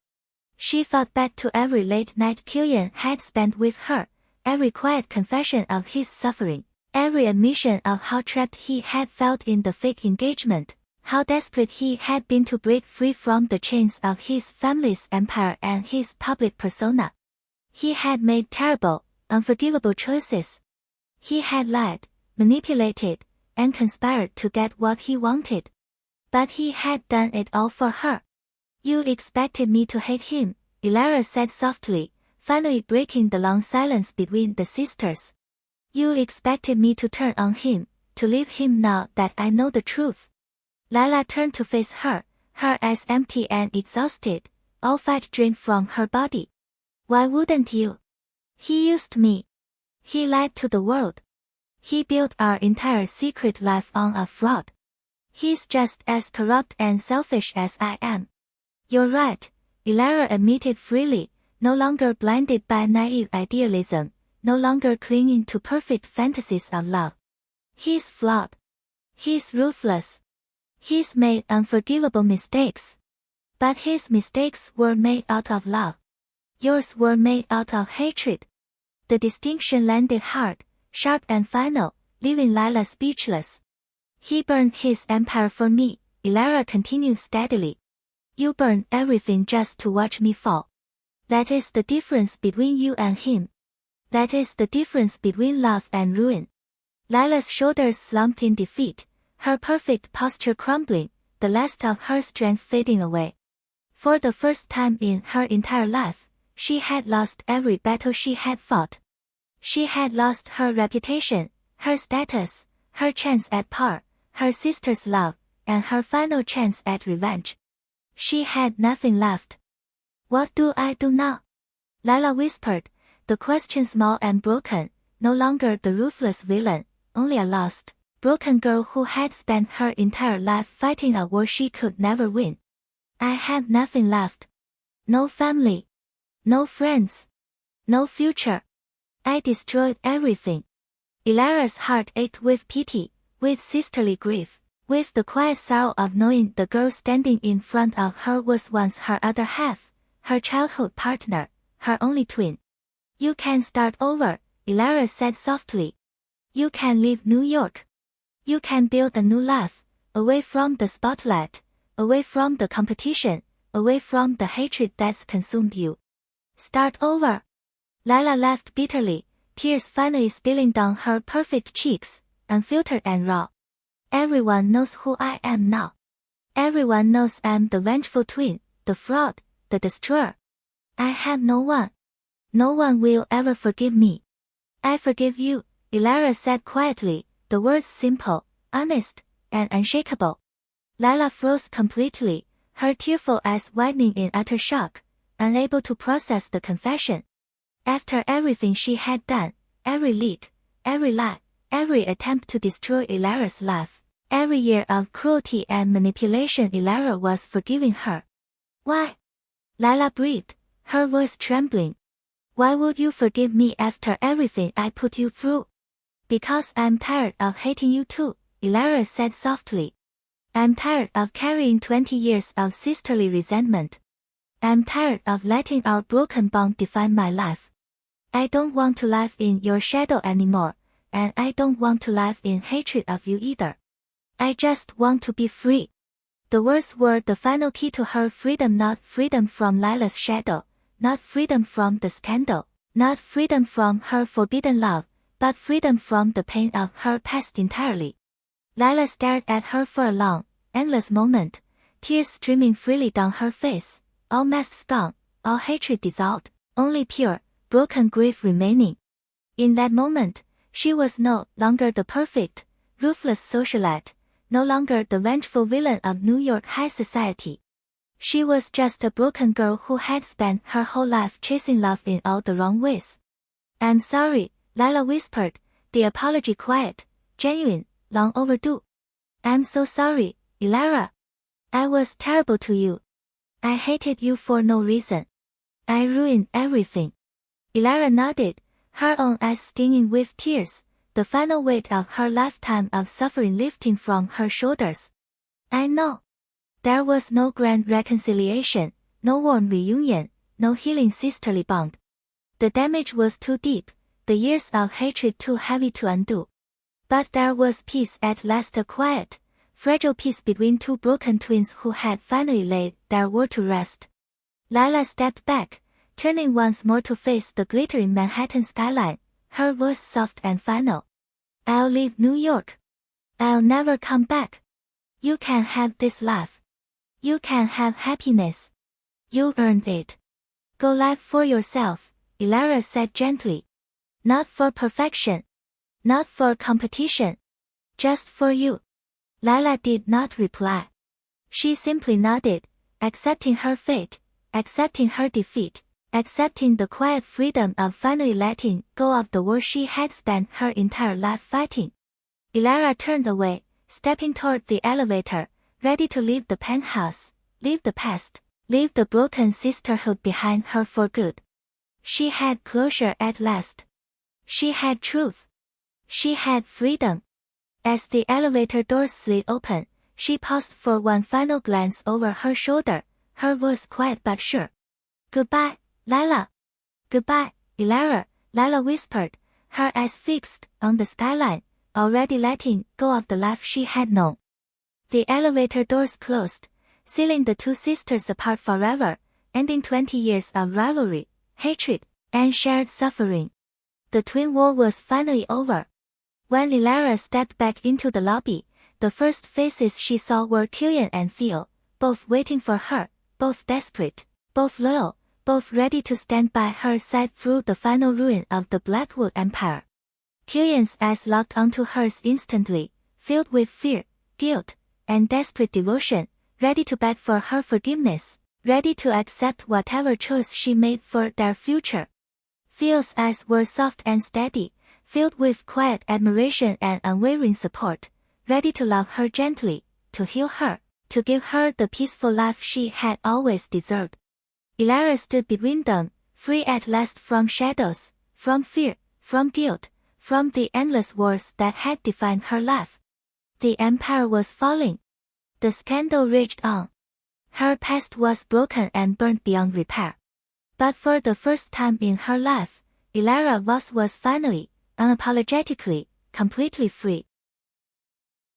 She thought back to every late night Killian had spent with her, every quiet confession of his suffering, every admission of how trapped he had felt in the fake engagement, how desperate he had been to break free from the chains of his family's empire and his public persona. He had made terrible, unforgivable choices. He had lied, manipulated, and conspired to get what he wanted. But he had done it all for her. You expected me to hate him, Ilara said softly, finally breaking the long silence between the sisters. You expected me to turn on him, to leave him now that I know the truth. Lila turned to face her, her eyes empty and exhausted, all fight drained from her body. Why wouldn't you? He used me. He lied to the world. He built our entire secret life on a fraud. He's just as corrupt and selfish as I am. You're right, Elara admitted freely, no longer blinded by naive idealism, no longer clinging to perfect fantasies of love. He's flawed. He's ruthless. He's made unforgivable mistakes. But his mistakes were made out of love. Yours were made out of hatred. The distinction landed hard, sharp and final, leaving Lila speechless. He burned his empire for me, Elara continued steadily. You burned everything just to watch me fall. That is the difference between you and him. That is the difference between love and ruin. Lila's shoulders slumped in defeat, her perfect posture crumbling, the last of her strength fading away. For the first time in her entire life, she had lost every battle she had fought. She had lost her reputation, her status, her chance at power, her sister's love, and her final chance at revenge. She had nothing left. What do I do now? Lila whispered, the question small and broken, no longer the ruthless villain, only a lost, broken girl who had spent her entire life fighting a war she could never win. I have nothing left. No family. No friends. No future. I destroyed everything. Elara's heart ached with pity, with sisterly grief, with the quiet sorrow of knowing the girl standing in front of her was once her other half, her childhood partner, her only twin. You can start over, Elara said softly. You can leave New York. You can build a new life, away from the spotlight, away from the competition, away from the hatred that's consumed you. Start over. Lila laughed bitterly, tears finally spilling down her perfect cheeks, unfiltered and raw. Everyone knows who I am now. Everyone knows I'm the vengeful twin, the fraud, the destroyer. I have no one. No one will ever forgive me. I forgive you, Elara said quietly, the words simple, honest, and unshakable. Lila froze completely, her tearful eyes widening in utter shock, unable to process the confession. After everything she had done, every leak, every lie, every attempt to destroy Elara's life, every year of cruelty and manipulation, Elara was forgiving her. Why? Lila breathed, her voice trembling. Why would you forgive me after everything I put you through? Because I'm tired of hating you too, Elara said softly. I'm tired of carrying 20 years of sisterly resentment. I'm tired of letting our broken bond define my life. I don't want to live in your shadow anymore, and I don't want to live in hatred of you either. I just want to be free. The words were the final key to her freedom, not freedom from Lila's shadow, not freedom from the scandal, not freedom from her forbidden love, but freedom from the pain of her past entirely. Lila stared at her for a long, endless moment, tears streaming freely down her face, all masks gone, all hatred dissolved, only pure, broken grief remaining. In that moment, she was no longer the perfect, ruthless socialite, no longer the vengeful villain of New York high society. She was just a broken girl who had spent her whole life chasing love in all the wrong ways. I'm sorry, Lila whispered, the apology quiet, genuine, long overdue. I'm so sorry, Elara. I was terrible to you. I hated you for no reason. I ruined everything. Elara nodded, her own eyes stinging with tears, the final weight of her lifetime of suffering lifting from her shoulders. I know. There was no grand reconciliation, no warm reunion, no healing sisterly bond. The damage was too deep, the years of hatred too heavy to undo. But there was peace at last, a quiet, fragile peace between two broken twins who had finally laid their war to rest. Lila stepped back, turning once more to face the glittering Manhattan skyline, her voice soft and final. I'll leave New York. I'll never come back. You can have this life. You can have happiness. You earned it. Go live for yourself, Elara said gently. Not for perfection. Not for competition. Just for you. Lila did not reply. She simply nodded, accepting her fate, accepting her defeat, accepting the quiet freedom of finally letting go of the war she had spent her entire life fighting. Elara turned away, stepping toward the elevator, ready to leave the penthouse, leave the past, leave the broken sisterhood behind her for good. She had closure at last. She had truth. She had freedom. As the elevator doors slid open, she paused for one final glance over her shoulder, her voice quiet but sure. "Goodbye, Lila." "Goodbye, Elara," Lila whispered, her eyes fixed on the skyline, already letting go of the life she had known. The elevator doors closed, sealing the two sisters apart forever, ending 20 years of rivalry, hatred, and shared suffering. The twin war was finally over. When Elara stepped back into the lobby, the first faces she saw were Killian and Theo, both waiting for her, both desperate, both loyal, both ready to stand by her side through the final ruin of the Blackwood Empire. Killian's eyes locked onto hers instantly, filled with fear, guilt, and desperate devotion, ready to beg for her forgiveness, ready to accept whatever choice she made for their future. Theo's eyes were soft and steady, filled with quiet admiration and unwavering support, ready to love her gently, to heal her, to give her the peaceful life she had always deserved. Elara stood between them, free at last from shadows, from fear, from guilt, from the endless wars that had defined her life. The empire was falling. The scandal raged on. Her past was broken and burned beyond repair. But for the first time in her life, Elara was finally, unapologetically, completely free.